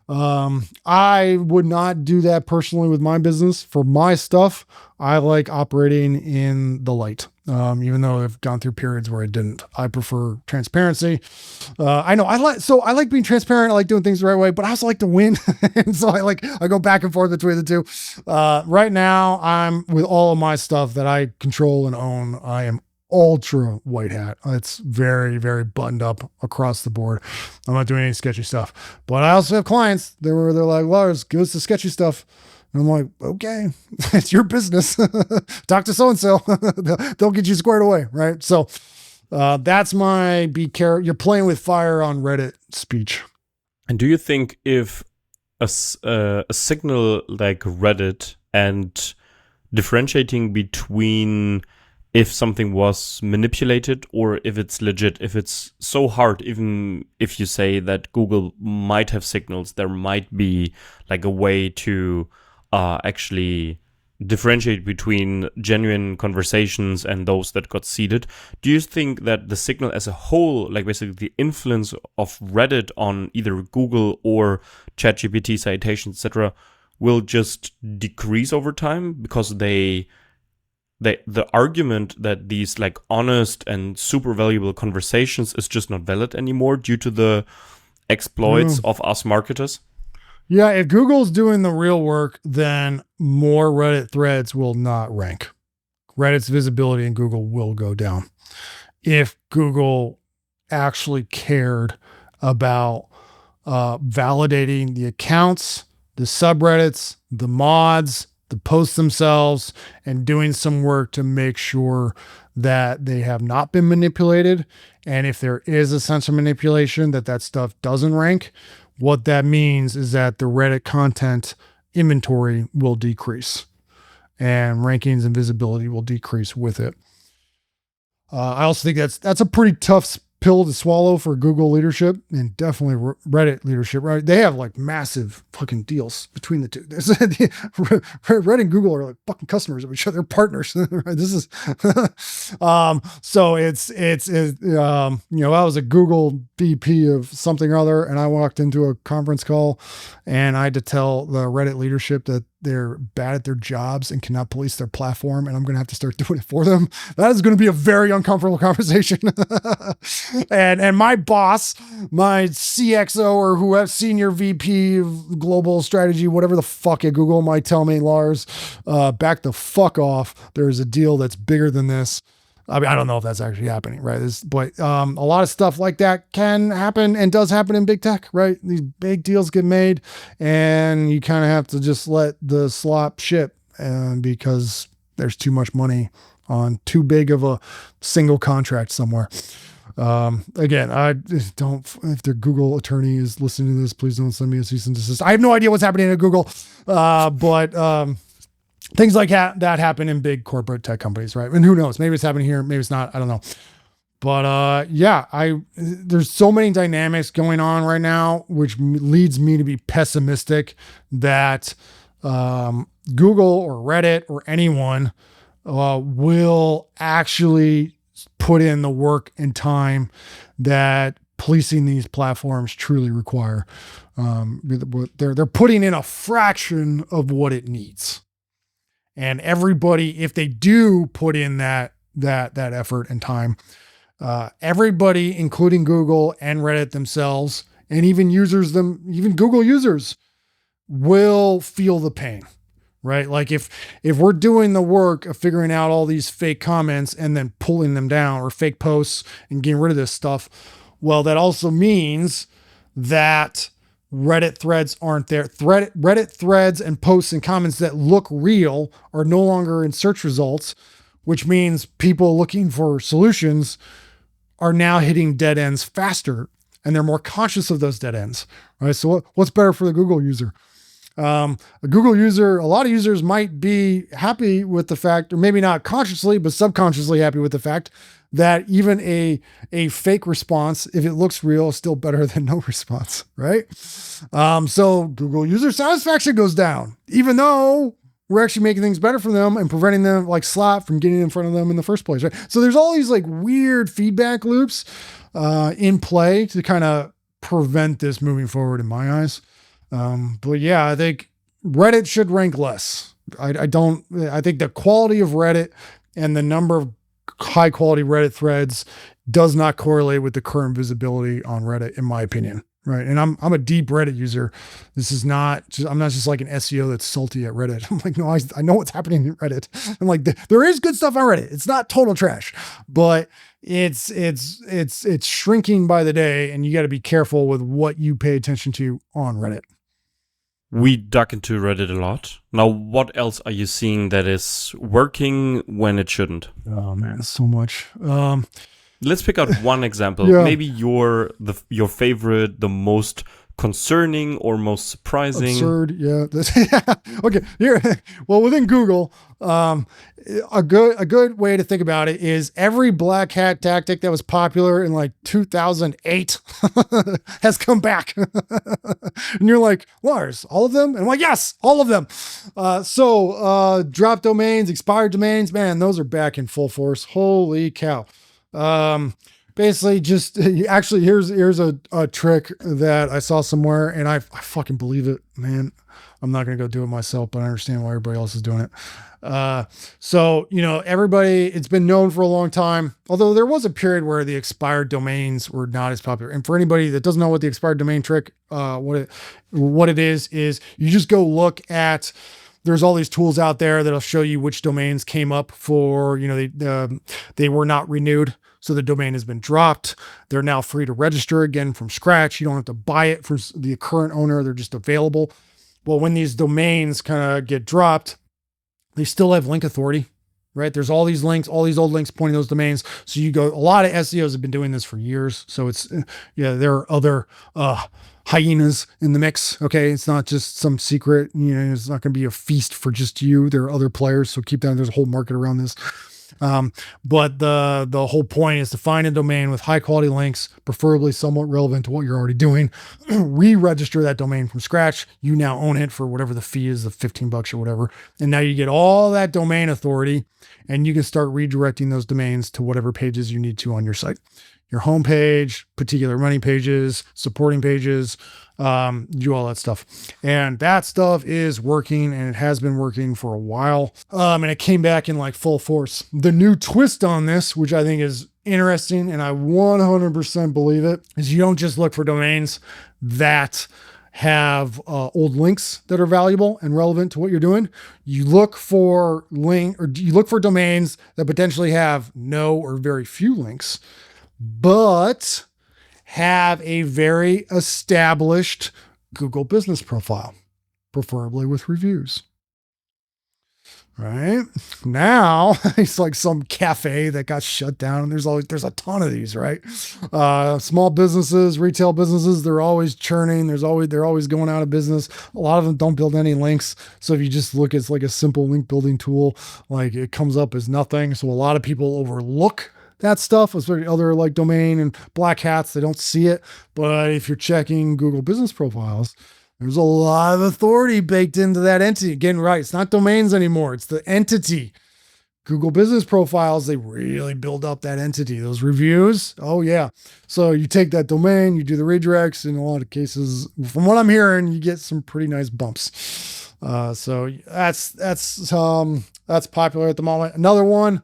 I would not do that personally with my business. For my stuff, I like operating in the light. Even though I've gone through periods where I didn't. I prefer transparency. I like being transparent. I like doing things the right way, but I also like to win. And so I go back and forth between the two. Right now I'm with all of my stuff that I control and own. I am ultra white hat. It's very, very buttoned up across the board. I'm not doing any sketchy stuff, but I also have clients they're like, Lars, give us the sketchy stuff. And I'm like, okay, it's your business. Talk to so-and-so. They'll get you squared away. Right. So, that's my be careful. You're playing with fire on Reddit speech. And do you think if a signal like Reddit and differentiating between if something was manipulated or if it's legit, if it's so hard, even if you say that Google might have signals, there might be a way to actually differentiate between genuine conversations and those that got seeded. Do you think that the signal as a whole, basically the influence of Reddit on either Google or ChatGPT citations, etc., will just decrease over time because they the argument that these like honest and super valuable conversations is just not valid anymore due to the exploits of us marketers? Yeah, if Google's doing the real work, then more Reddit threads will not rank. Reddit's visibility in Google will go down. If Google actually cared about validating the accounts, the subreddits, the mods, the posts themselves, and doing some work to make sure that they have not been manipulated. And if there is a sensor manipulation, that stuff doesn't rank. What that means is that the Reddit content inventory will decrease and rankings and visibility will decrease with it. I also think that's a pretty tough pill to swallow for Google leadership and definitely Reddit leadership, right? They have like massive fucking deals between the two. Reddit and Google are like fucking customers of each other, partners. Right? This is, so it's I was a Google VP of something or other, and I walked into a conference call and I had to tell the Reddit leadership that they're bad at their jobs and cannot police their platform, and I'm going to have to start doing it for them. That is going to be a very uncomfortable conversation. and my boss, my CXO or whoever, senior VP of global strategy, whatever the fuck at Google might tell me, Lars, back the fuck off. There's a deal that's bigger than this. I mean, I don't know if that's actually happening, right? But a lot of stuff like that can happen and does happen in big tech, right? These big deals get made and you kind of have to just let the slop ship because there's too much money on too big of a single contract somewhere. Again, I don't, if their Google attorney is listening to this, please don't send me a cease and desist. I have no idea what's happening at Google, but things like that happen in big corporate tech companies, right? And who knows? Maybe it's happening here, maybe it's not. I don't know. But there's so many dynamics going on right now, which leads me to be pessimistic that Google or Reddit or anyone will actually put in the work and time that policing these platforms truly require. They're putting in a fraction of what it needs. And everybody, if they do put in that effort and time, everybody, including Google and Reddit themselves, and even Google users, will feel the pain, right? Like if we're doing the work of figuring out all these fake comments and then pulling them down, or fake posts and getting rid of this stuff, well, that also means that Reddit threads aren't there. Reddit threads and posts and comments that look real are no longer in search results, which means people looking for solutions are now hitting dead ends faster, and they're more conscious of those dead ends, right? So what's better for the Google user? A lot of users might be happy with the fact, or maybe not consciously, but subconsciously happy with the fact that even a fake response, if it looks real, is still better than no response, right? So Google user satisfaction goes down, even though we're actually making things better for them and preventing them, like slot, from getting in front of them in the first place, right? So there's all these like weird feedback loops in play to kind of prevent this moving forward in my eyes. But yeah, I think Reddit should rank less. I think the quality of Reddit and the number of high quality Reddit threads does not correlate with the current visibility on Reddit, in my opinion. Right. And I'm a deep Reddit user. I'm not just like an SEO that's salty at Reddit. I'm like, no, I know what's happening in Reddit. I'm like, there is good stuff on Reddit. It's not total trash, but it's shrinking by the day, and you got to be careful with what you pay attention to on Reddit. We dug into Reddit a lot. Now, what else are you seeing that is working when it shouldn't? Oh man, so much. Let's pick out one example. Yeah. Maybe your favorite, the most concerning or most surprising. Absurd, yeah. Okay, here. Well, within Google, a good way to think about it is every black hat tactic that was popular in like 2008 has come back. And you're like, Lars, all of them? And I'm like, yes, all of them. So drop domains, expired domains, man, those are back in full force. Holy cow. Basically just actually here's a trick that I saw somewhere, and I fucking believe it, man. I'm not going to go do it myself, but I understand why everybody else is doing it. So, everybody, it's been known for a long time, although there was a period where the expired domains were not as popular. And for anybody that doesn't know what the expired domain trick, what it is you just go look at, there's all these tools out there that'll show you which domains came up for, they were not renewed. So the domain has been dropped. They're now free to register again from scratch. You don't have to buy it from the current owner. They're just available. Well, when these domains kind of get dropped, they still have link authority, right? There's all these links, all these old links pointing those domains. So a lot of SEOs have been doing this for years. So there are other, hyenas in the mix. Okay. It's not just some secret, it's not going to be a feast for just you. There are other players. So keep that. There's a whole market around this. But the whole point is to find a domain with high quality links, preferably somewhat relevant to what you're already doing, re-register that domain from scratch. You now own it for whatever the fee is, the $15 or whatever. And now you get all that domain authority and you can start redirecting those domains to whatever pages you need to on your site. Your homepage, particular money pages, supporting pages, do all that stuff. And that stuff is working and it has been working for a while. And it came back in like full force. The new twist on this, which I think is interesting, and I 100% believe it, is you don't just look for domains that have old links that are valuable and relevant to what you're doing. You look for domains that potentially have no or very few links, but have a very established Google business profile, preferably with reviews. Right now, it's like some cafe that got shut down. There's a ton of these, right? Small businesses, retail businesses, they're always churning. They're always going out of business. A lot of them don't build any links. So if you just look, it's like a simple link building tool. Like it comes up as nothing. So a lot of people overlook that stuff, especially other like domain and black hats, they don't see it. But if you're checking Google business profiles, there's a lot of authority baked into that entity. Again, right, it's not domains anymore. It's the entity. Google business profiles, they really build up that entity. Those reviews, oh yeah. So you take that domain, you do the redirects. In a lot of cases, from what I'm hearing, you get some pretty nice bumps. So that's popular at the moment. Another one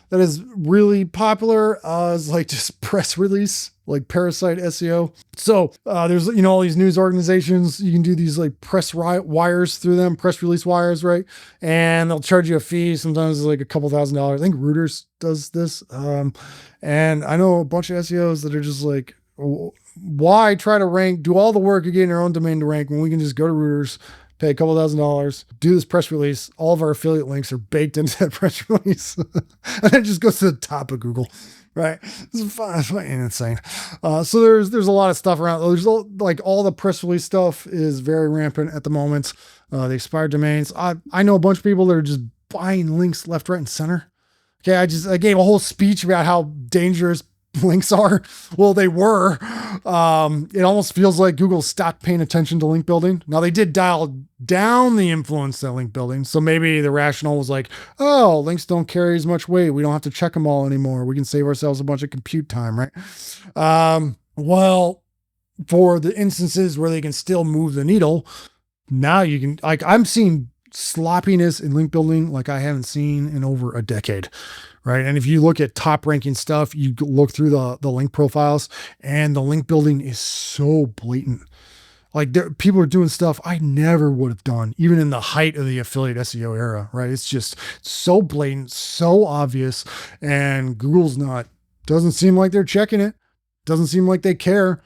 that is really popular is like just press release, like Parasite SEO. So there's, all these news organizations, you can do these like press wires through them, press release wires, right? And they'll charge you a fee. Sometimes it's like a couple $1,000s. I think Reuters does this. And I know a bunch of SEOs that are just like, why try to rank, do all the work of getting our own domain to rank when we can just go to Reuters, pay a couple $1,000, do this press release. All of our affiliate links are baked into that press release. And it just goes to the top of Google, right? It's fucking insane. So there's a lot of stuff around. There's all the press release stuff is very rampant at the moment. The expired domains. I know a bunch of people that are just buying links left, right, and center. Okay. I gave a whole speech about how dangerous links are. Well, they were. It almost feels like Google stopped paying attention to link building. Now they did dial down the influence of link building. So maybe the rationale was like, oh, links don't carry as much weight. We don't have to check them all anymore. We can save ourselves a bunch of compute time, right? Well, for the instances where they can still move the needle, now you can, like, I'm seeing sloppiness in link building like I haven't seen in over a decade. Right. And if you look at top ranking stuff, you look through the link profiles and the link building is so blatant. Like people are doing stuff I never would have done, even in the height of the affiliate SEO era. Right. It's just so blatant, so obvious. And Google's doesn't seem like they're checking it. Doesn't seem like they care.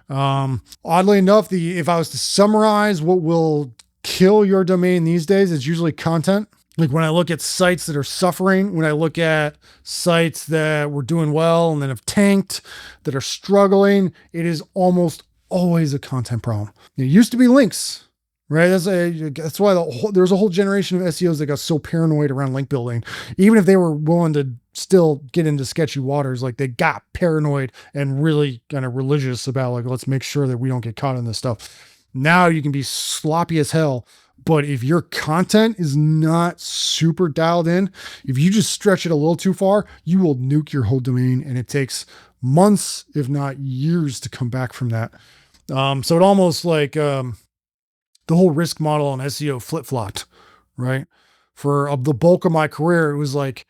Oddly enough, if I was to summarize what will kill your domain these days, it's usually content. Like when I look at sites that are suffering, when I look at sites that were doing well and then have tanked, that are struggling, it is almost always a content problem. It used to be links, right? That's why there's a whole generation of SEOs that got so paranoid around link building. Even if they were willing to still get into sketchy waters, like they got paranoid and really kind of religious about like, let's make sure that we don't get caught in this stuff. Now you can be sloppy as hell. But if your content is not super dialed in, if you just stretch it a little too far, you will nuke your whole domain. And it takes months, if not years, to come back from that. So it almost like the the whole risk model on SEO flip-flopped, right? For the bulk of my career, it was like,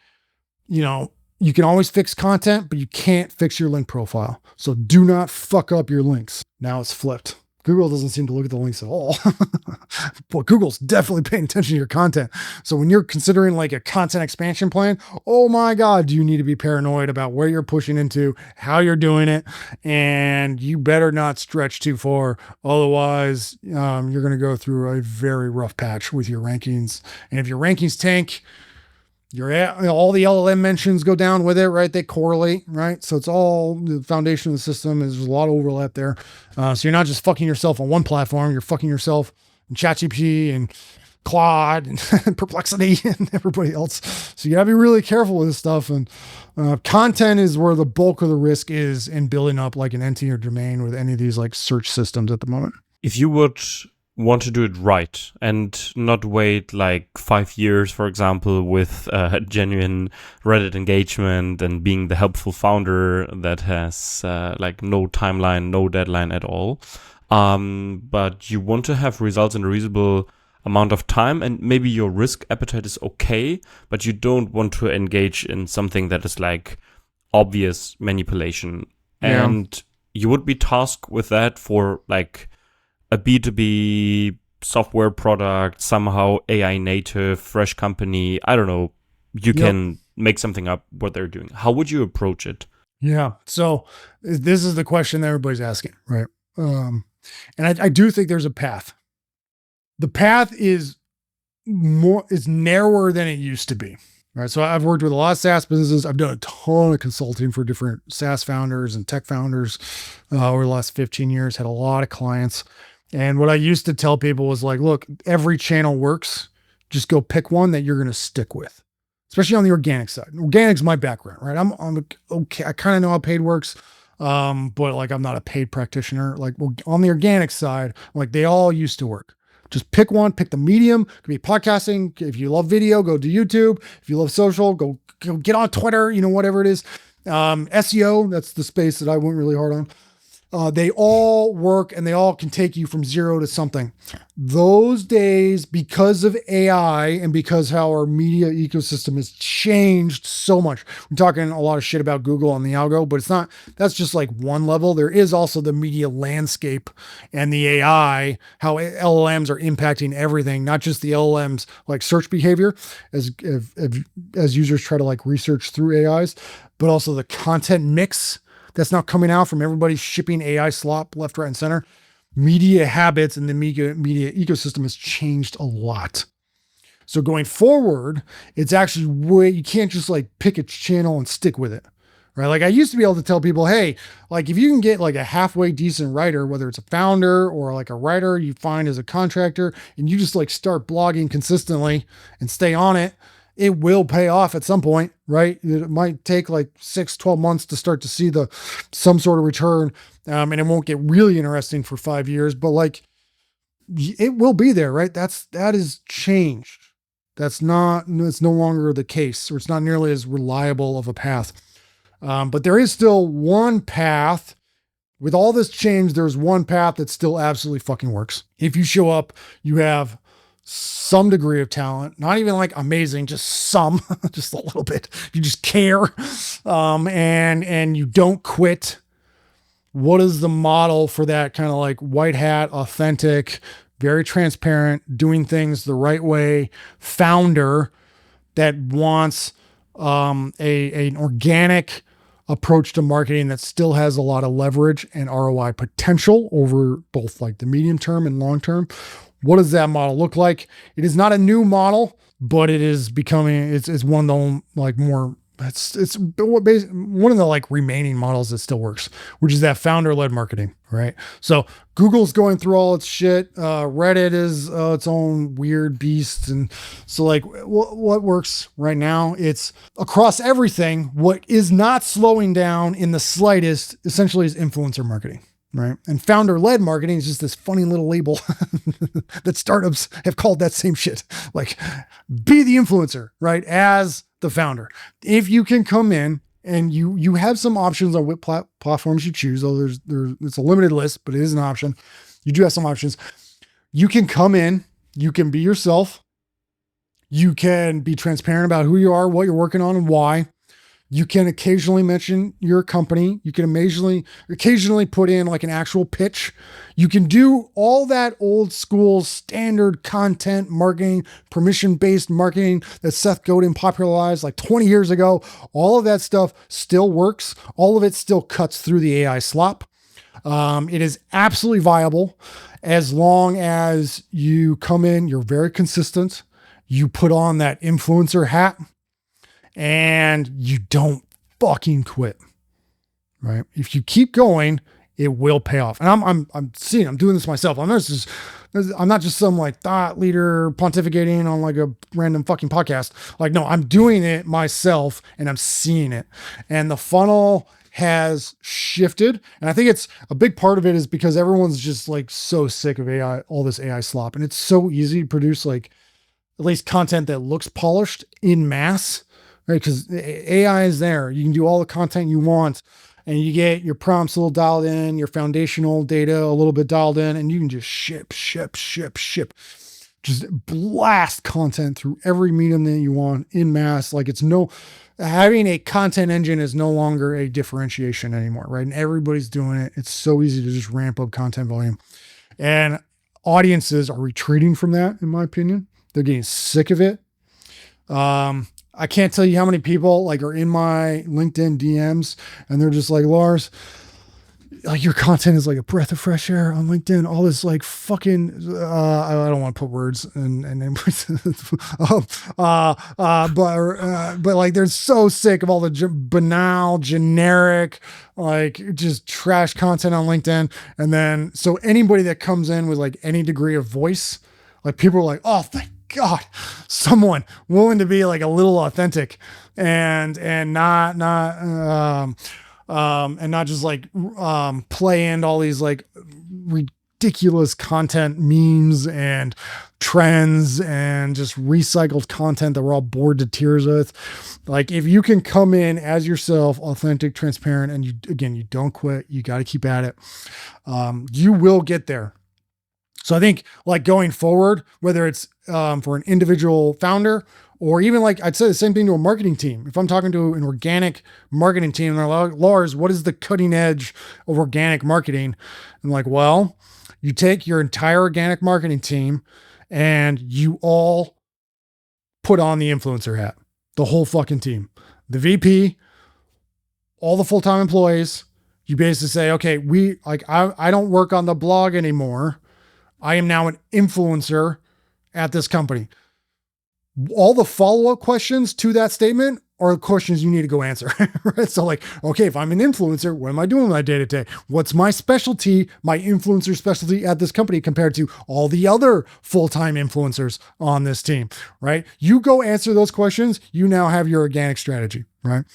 you can always fix content, but you can't fix your link profile. So do not fuck up your links. Now it's flipped. Google doesn't seem to look at the links at all. But Google's definitely paying attention to your content. So when you're considering like a content expansion plan, oh my God, do you need to be paranoid about where you're pushing into, how you're doing it, and you better not stretch too far. Otherwise, you're going to go through a very rough patch with your rankings. And if your rankings tank, all the LLM mentions go down with it, right? They correlate, right? So it's all the foundation of the system. There's a lot of overlap there. So you're not just fucking yourself on one platform. You're fucking yourself in ChatGPT and Claude and Perplexity and everybody else. So you gotta be really careful with this stuff. And content is where the bulk of the risk is in building up like an entity or domain with any of these like search systems at the moment. If you would want to do it right and not wait like 5 years, for example, with genuine Reddit engagement and being the helpful founder that has like no timeline, no deadline at all. But you want to have results in a reasonable amount of time, and maybe your risk appetite is okay, but you don't want to engage in something that is like obvious manipulation. Yeah. And you would be tasked with that for like a B2B software product, somehow AI native, fresh company. I don't know. You can make something up what they're doing. How would you approach it? Yeah. So this is the question that everybody's asking, right? And I do think there's a path. The path is narrower than it used to be, right? So I've worked with a lot of SaaS businesses. I've done a ton of consulting for different SaaS founders and tech founders over the last 15 years, had a lot of clients. And what I used to tell people was like, look, every channel works. Just go pick one that you're going to stick with, especially on the organic side. Organic's my background, right? I'm okay. I kind of know how paid works. But like, I'm not a paid practitioner. Like on the organic side, like they all used to work. Just pick one, pick the medium. It could be podcasting. If you love video, go to YouTube. If you love social, go get on Twitter, whatever it is. SEO, that's the space that I went really hard on. They all work and they all can take you from zero to something. Those days, because of AI and because how our media ecosystem has changed so much. We're talking a lot of shit about Google on the algo, but that's just like one level. There is also the media landscape and the AI, how LLMs are impacting everything, not just the LLMs like search behavior as users try to like research through AIs, but also the content mix that's now coming out from everybody shipping AI slop left, right, and center. Media habits and the media ecosystem has changed a lot. So going forward, it's actually you can't just like pick a channel and stick with it, right? Like I used to be able to tell people, hey, like if you can get like a halfway decent writer, whether it's a founder or like a writer you find as a contractor, and you just like start blogging consistently and stay on it, it will pay off at some point, right? It might take like 6-12 months to start to see some sort of return. And it won't get really interesting for 5 years, but like it will be there, right? That is changed. It's no longer the case, or it's not nearly as reliable of a path. But there is still one path. With all this change, there's one path that still absolutely fucking works. If you show up, you have some degree of talent, not even like amazing, just some, just a little bit. You just care, and you don't quit. What is the model for that kind of like white hat, authentic, very transparent, doing things the right way founder that wants an organic approach to marketing that still has a lot of leverage and ROI potential over both like the medium term and long term? What does that model look like? It is not a new model, but it is becoming, it's one of the like more, it's one of the like remaining models that still works, which is that founder-led marketing, right? So Google's going through all its shit. Reddit is its own weird beast. And so like what works right now, it's across everything. What is not slowing down in the slightest essentially is influencer marketing. Right. And founder-led marketing is just this funny little label that startups have called that same shit. Like, be the influencer, right? As the founder. If you can come in and you have some options on what platforms you choose, though it's a limited list, but it is an option. You do have some options. You can come in, you can be yourself. You can be transparent about who you are, what you're working on, and why. You can occasionally mention your company. You can occasionally put in like an actual pitch. You can do all that old school standard content marketing, permission-based marketing that Seth Godin popularized like 20 years ago. All of that stuff still works. All of it still cuts through the AI slop. It is absolutely viable as long as you come in, you're very consistent. You put on that influencer hat and you don't fucking quit, right? If you keep going, it will pay off. And I'm doing this myself. I'm not just some like thought leader pontificating on like a random fucking podcast. Like, no, I'm doing it myself and I'm seeing it. And the funnel has shifted. And I think it's a big part of it is because everyone's just like so sick of AI, all this AI slop. And it's so easy to produce like at least content that looks polished in mass, right? Because AI is there. You can do all the content you want and you get your prompts a little dialed in, your foundational data a little bit dialed in, and you can just ship. Just blast content through every medium that you want in mass. Like having a content engine is no longer a differentiation anymore, right? And everybody's doing it. It's so easy to just ramp up content volume. And audiences are retreating from that, in my opinion. They're getting sick of it. I can't tell you how many people like are in my LinkedIn DMs and they're just like, Lars, like your content is like a breath of fresh air on LinkedIn. All this like fucking, I don't want to put words and but like they're so sick of all the banal, generic, like just trash content on LinkedIn. And then, so anybody that comes in with like any degree of voice, like people are like, oh, thank God, someone willing to be like a little authentic and not just like play into all these like ridiculous content memes and trends and just recycled content that we're all bored to tears with. Like if you can come in as yourself, authentic, transparent, and you don't quit, you got to keep at it. You will get there. So I think like going forward, whether it's for an individual founder or even like I'd say the same thing to a marketing team. If I'm talking to an organic marketing team, they're like, Lars, what is the cutting edge of organic marketing? I'm like, well, you take your entire organic marketing team and you all put on the influencer hat, the whole fucking team, the VP, all the full-time employees. You basically say, okay, I don't work on the blog anymore. I am now an influencer at this company. All the follow-up questions to that statement are questions you need to go answer, right? So like, okay, if I'm an influencer, what am I doing with my day-to-day? What's my specialty, my influencer specialty at this company compared to all the other full-time influencers on this team, right? You go answer those questions. You now have your organic strategy, right?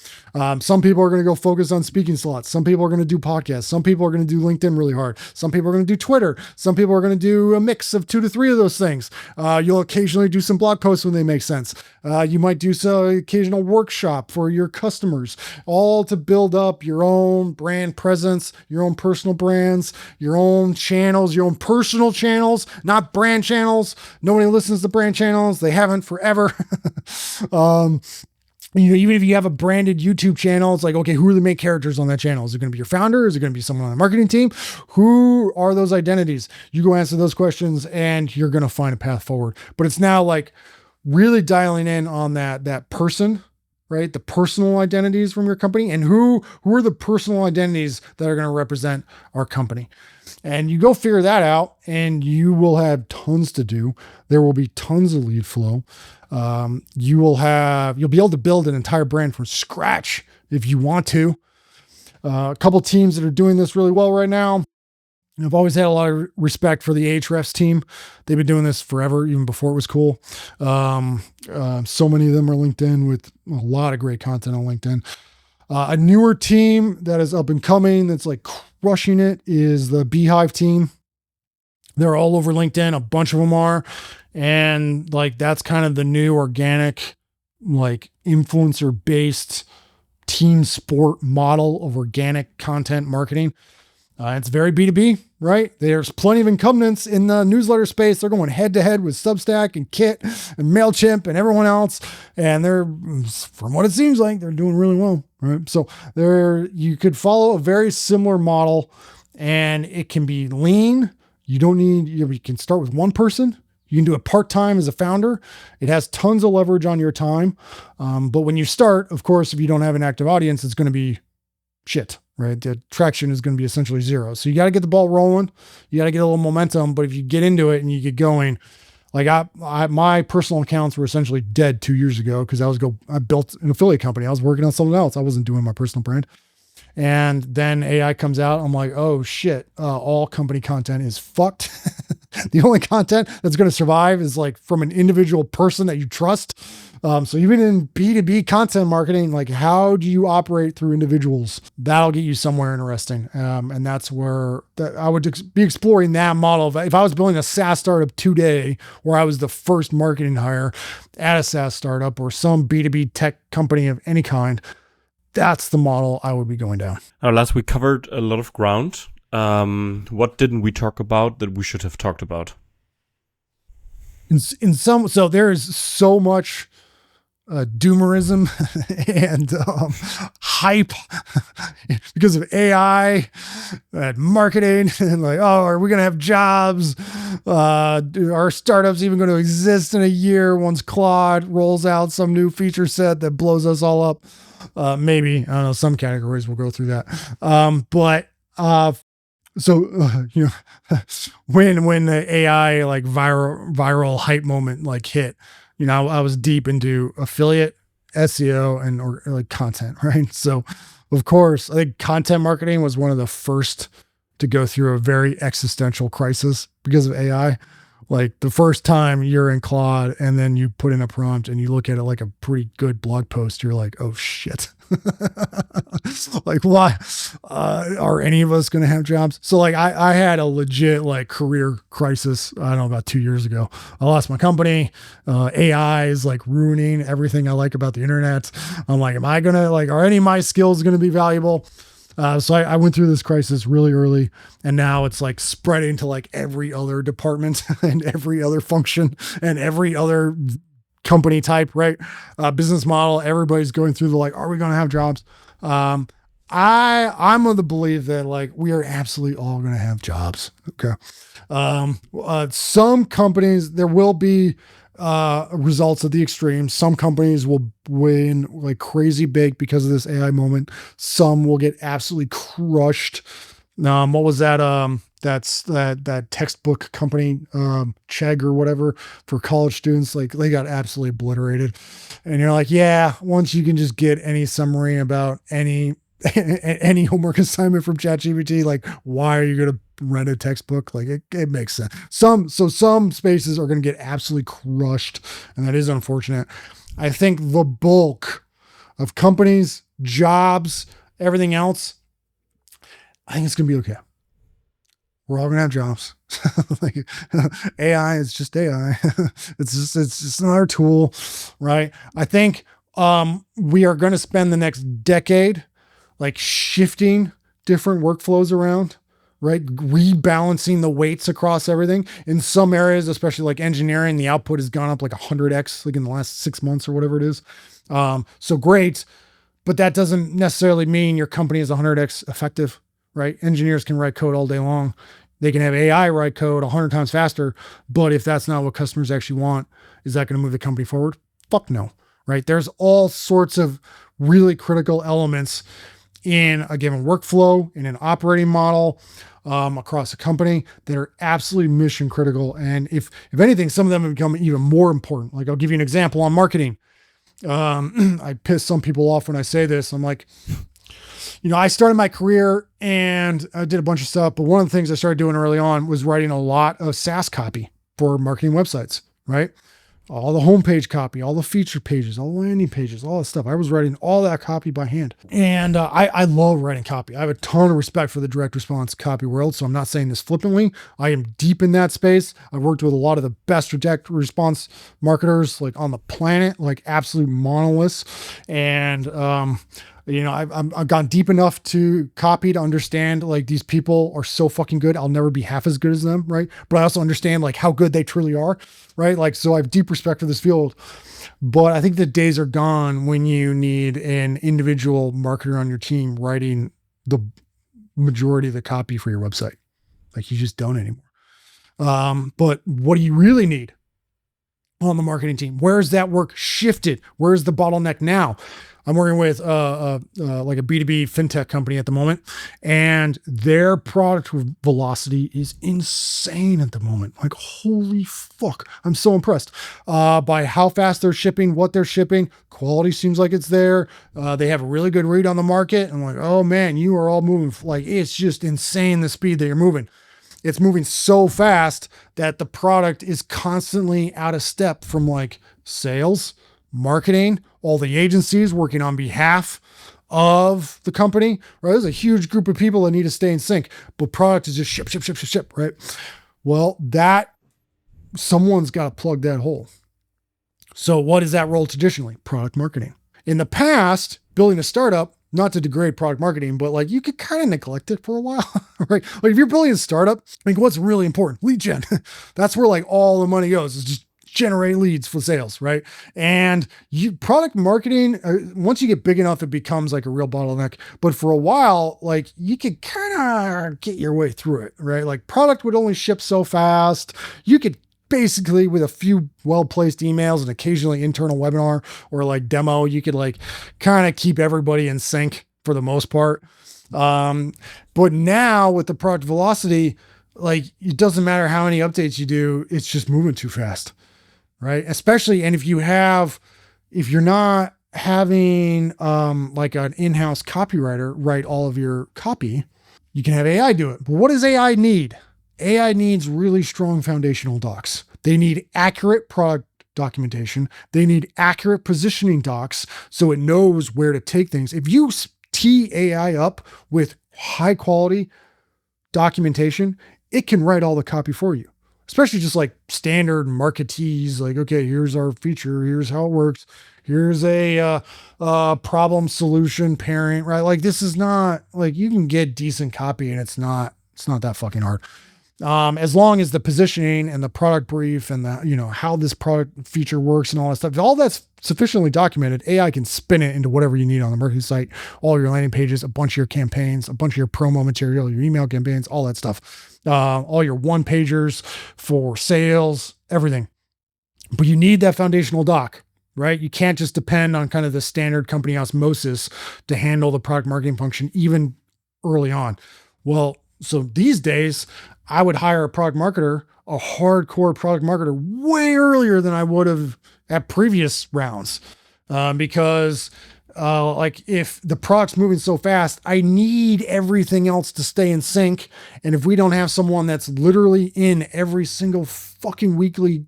Some people are going to go focus on speaking slots. Some people are going to do podcasts. Some people are going to do LinkedIn really hard. Some people are going to do Twitter. Some people are going to do a mix of 2 to 3 of those things. You'll occasionally do some blog posts when they make sense. You might do some occasional workshop for your customers, all to build up your own brand presence, your own personal brands, your own channels, your own personal channels, not brand channels. Nobody listens to brand channels. They haven't forever. Even if you have a branded YouTube channel, it's like, okay, who are the main characters on that channel? Is it going to be your founder? Is it going to be someone on the marketing team? Who are those identities? You go answer those questions and you're going to find a path forward. But it's now like really dialing in on that person, right? The personal identities from your company and who are the personal identities that are going to represent our company. And you go figure that out and you will have tons to do. There will be tons of lead flow. You'll be able to build an entire brand from scratch if you want to. A couple teams that are doing this really well right now. I've always had a lot of respect for the Ahrefs team. They've been doing this forever, even before it was cool. So many of them are LinkedIn with a lot of great content on LinkedIn. A newer team that is up and coming that's like crushing it is the Beehive team. They're all over LinkedIn. A bunch of them are. And like, that's kind of the new organic, like influencer based team sport model of organic content marketing. It's very B2B, right? There's plenty of incumbents in the newsletter space. They're going head to head with Substack and Kit and MailChimp and everyone else. And they're, from what it seems like, they're doing really well, right? So you could follow a very similar model, and it can be lean. You can start with one person. You can do it part-time as a founder. It has tons of leverage on your time. But when you start, of course, if you don't have an active audience, it's going to be shit, right? The traction is going to be essentially zero. So you got to get the ball rolling. You got to get a little momentum. But if you get into it and you get going, like my personal accounts were essentially dead 2 years ago because I built an affiliate company. I was working on something else. I wasn't doing my personal brand. And then AI comes out. I'm like, oh shit, all company content is fucked. The only content that's going to survive is like from an individual person that you trust. So even in B2B content marketing, like how do you operate through individuals? That'll get you somewhere interesting. And that's where I would be exploring that model. If I was building a SaaS startup today, where I was the first marketing hire at a SaaS startup or some B2B tech company of any kind, that's the model I would be going down. Now, Lars, we covered a lot of ground. What didn't we talk about that we should have talked about? So there is so much doomerism and hype because of AI and marketing and like, oh, are we going to have jobs? Are startups even going to exist in a year once Claude rolls out some new feature set that blows us all up? Maybe, I don't know, some categories will go through that. When the AI like viral hype moment like hit, I was deep into affiliate, SEO, and or like content, right? So of course, I think content marketing was one of the first to go through a very existential crisis because of AI. Like the first time you're in Claude and then you put in a prompt and you look at it like a pretty good blog post, you're like, oh shit. Like, why are any of us going to have jobs? So like I had a legit like career crisis. I don't know, about 2 years ago. I lost my company. AI is like ruining everything I like about the internet. I'm like, are any of my skills going to be valuable? So I went through this crisis really early, and now it's like spreading to like every other department and every other function and every other company type, right? Business model. Everybody's going through the like, are we going to have jobs? I'm of the belief that like we are absolutely all going to have jobs. Okay. Some companies, there will be results at the extreme. Some companies will win like crazy big because of this AI moment. Some will get absolutely crushed. What was that? That's that textbook company, Chegg or whatever, for college students. Like they got absolutely obliterated. And you're like, yeah, once you can just get any summary about any homework assignment from ChatGPT, like why are you going to rent a textbook? Like it makes sense. Some spaces are going to get absolutely crushed, and that is unfortunate. I think the bulk of companies, jobs, everything else, I think it's going to be okay. We're all going to have jobs. Like AI is just AI. It's just another tool, right? I think we are going to spend the next decade like shifting different workflows around, right? Rebalancing the weights across everything. In some areas, especially like engineering, the output has gone up like 100x, like in the last 6 months or whatever it is. So great, but that doesn't necessarily mean your company is 100x effective, right? Engineers can write code all day long. They can have AI write code 100 times faster. But if that's not what customers actually want, is that going to move the company forward? Fuck no, right? There's all sorts of really critical elements in a given workflow, in an operating model, across a company that are absolutely mission critical. And if anything, some of them have become even more important. Like I'll give you an example on marketing. I piss some people off when I say this. I'm like, I started my career and I did a bunch of stuff, but one of the things I started doing early on was writing a lot of SaaS copy for marketing websites, right? All the homepage copy, all the feature pages, all the landing pages, all that stuff. I was writing all that copy by hand. And I love writing copy. I have a ton of respect for the direct response copy world. So I'm not saying this flippantly. I am deep in that space. I've worked with a lot of the best direct response marketers like on the planet, like absolute monoliths. And I've gone deep enough to copy to understand like these people are so fucking good. I'll never be half as good as them. Right. But I also understand like how good they truly are. Right. Like, so I have deep respect for this field, but I think the days are gone when you need an individual marketer on your team writing the majority of the copy for your website. Like, you just don't anymore. But what do you really need on the marketing team? Where's that work shifted? Where's the bottleneck now? I'm working with like a B2B fintech company at the moment, and their product velocity is insane at the moment. Like, holy fuck. I'm so impressed by how fast they're shipping, what they're shipping. Quality seems like it's there. They have a really good read on the market. I'm like, oh man, you are all moving. Like, it's just insane the speed that you're moving. It's moving so fast that the product is constantly out of step from like sales, marketing, all the agencies working on behalf of the company, right? There's a huge group of people that need to stay in sync, but product is just ship, right? Well, someone's got to plug that hole. So what is that role traditionally? Product marketing. In the past, building a startup, not to degrade product marketing, but like you could kind of neglect it for a while, right? Like if you're building a startup, like what's really important? Lead gen. That's where like all the money goes, is just generate leads for sales, right? And product marketing, once you get big enough, it becomes like a real bottleneck. But for a while, like you could kind of get your way through it, right? Like product would only ship so fast. You could basically, with a few well-placed emails and occasionally internal webinar or like demo, you could like kind of keep everybody in sync for the most part. But now with the product velocity, like it doesn't matter how many updates you do, it's just moving too fast, right? Especially, and if you're not having like an in-house copywriter write all of your copy, you can have AI do it. But what does AI need? AI needs really strong foundational docs. They need accurate product documentation. They need accurate positioning docs so it knows where to take things. If you tee AI up with high quality documentation, it can write all the copy for you, especially just like standard marketees. Like, okay, here's our feature. Here's how it works. Here's a problem solution parent, right? Like this is not like you can get decent copy and it's not that fucking hard. As long as the positioning and the product brief and the, how this product feature works and all that stuff, all that's sufficiently documented, AI can spin it into whatever you need on the marketing site, all your landing pages, a bunch of your campaigns, a bunch of your promo material, your email campaigns, all that stuff, all your one pagers for sales, everything. But you need that foundational doc, right? You can't just depend on kind of the standard company osmosis to handle the product marketing function, even early on. Well, so these days, I would hire a product marketer, a hardcore product marketer, way earlier than I would have at previous rounds. Because like if the product's moving so fast, I need everything else to stay in sync. And if we don't have someone that's literally in every single fucking weekly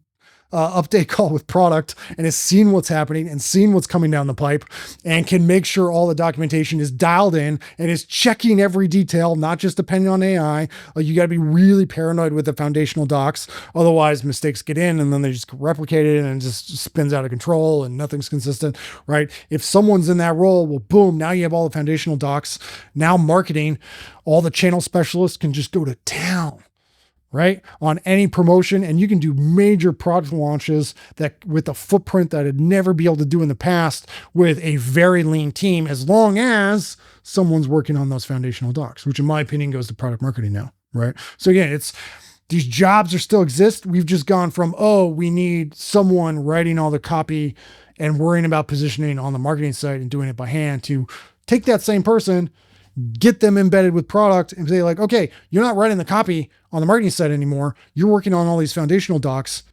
update call with product and has seen what's happening and seen what's coming down the pipe and can make sure all the documentation is dialed in and is checking every detail, not just depending on AI. Like you got to be really paranoid with the foundational docs. Otherwise mistakes get in and then they just get replicated and it just spins out of control and nothing's consistent, right? If someone's in that role, well, boom, now you have all the foundational docs. Now marketing, all the channel specialists can just go to town, right? On any promotion, and you can do major product launches that with a footprint that I'd never be able to do in the past with a very lean team, as long as someone's working on those foundational docs, which in my opinion goes to product marketing now, right? So again, these jobs are still exist. We've just gone from, we need someone writing all the copy and worrying about positioning on the marketing site and doing it by hand, to take that same person, get them embedded with product and say like, okay, you're not writing the copy on the marketing side anymore. You're working on all these foundational docs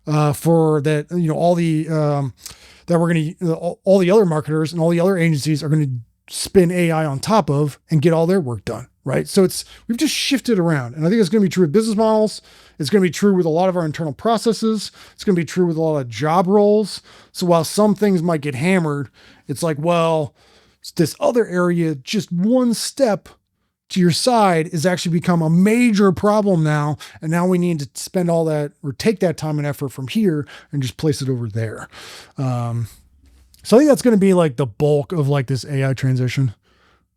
for that, all the, that we're going to, all the other marketers and all the other agencies are going to spin AI on top of and get all their work done. Right. So we've just shifted around, and I think it's going to be true with business models. It's going to be true with a lot of our internal processes. It's going to be true with a lot of job roles. So while some things might get hammered, it's like, well, this other area, just one step to your side, is actually become a major problem now. And now we need to spend all that or take that time and effort from here and just place it over there. So I think that's going to be like the bulk of like this AI transition,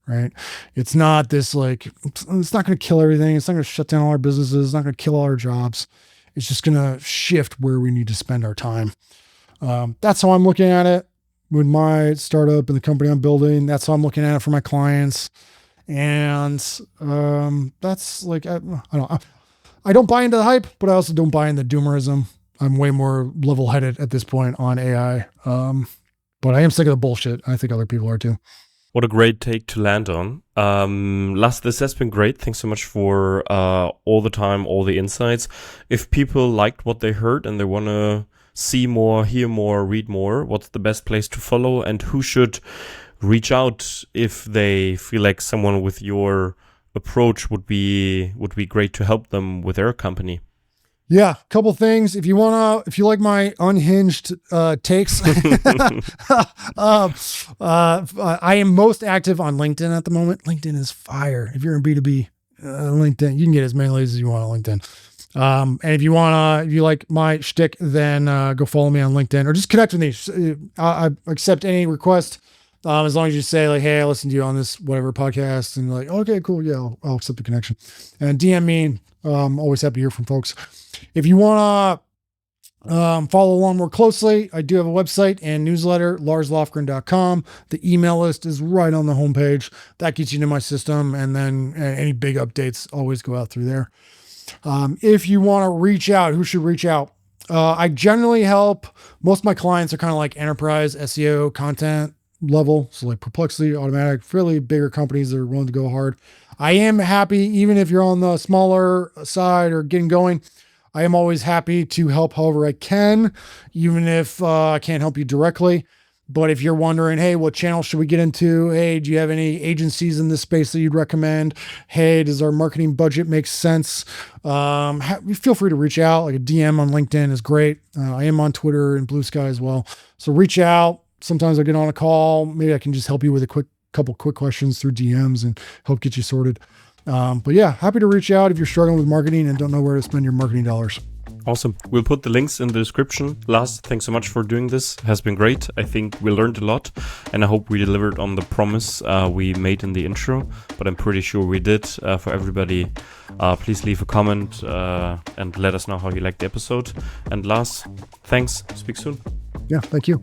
right? It's not this like, it's not going to kill everything. It's not going to shut down all our businesses. It's not going to kill all our jobs. It's just going to shift where we need to spend our time. That's how I'm looking at it with my startup and the company I'm building. That's how I'm looking at it for my clients. And that's like, I don't buy into the hype, but I also don't buy into doomerism. I'm way more level-headed at this point on AI. But I am sick of the bullshit. I think other people are too. What a great take to land on. Lars, this has been great. Thanks so much for all the time, all the insights. If people liked what they heard and they want to see more, hear more, read more, what's the best place to follow, and who should reach out if they feel like someone with your approach would be great to help them with their company? Yeah, couple things. If you like my unhinged takes, I am most active on LinkedIn at the moment. LinkedIn is fire. If you're in B2B, LinkedIn, you can get as many leads as you want on LinkedIn. And if you like my shtick, then go follow me on LinkedIn or just connect with me. I accept any request. As long as you say like, hey, I listened to you on this whatever podcast, and like, okay, cool, yeah, I'll accept the connection. And DM me. I'm always happy to hear from folks. If you want to follow along more closely, I do have a website and newsletter, larslofgren.com. The email list is right on the homepage. That gets you into my system, and then any big updates always go out through there. If you want to reach out, who should reach out? I generally help. Most of my clients are kind of like enterprise SEO content level. So like Perplexity, Automatic, fairly bigger companies that are willing to go hard. I am happy, even if you're on the smaller side or getting going, I am always happy to help however I can, even if I can't help you directly. But if you're wondering, hey, what channel should we get into? Hey, do you have any agencies in this space that you'd recommend? Hey, does our marketing budget make sense? Feel free to reach out. Like a DM on LinkedIn is great. I am on Twitter and Blue Sky as well. So reach out. Sometimes I get on a call. Maybe I can just help you with a couple quick questions through DMs and help get you sorted. But yeah, happy to reach out if you're struggling with marketing and don't know where to spend your marketing dollars. Awesome. We'll put the links in the description. Lars, thanks so much for doing this. It has been great. I think we learned a lot, and I hope we delivered on the promise we made in the intro, but I'm pretty sure we did. For everybody, please leave a comment and let us know how you liked the episode. And Lars, thanks. Speak soon. Yeah, thank you.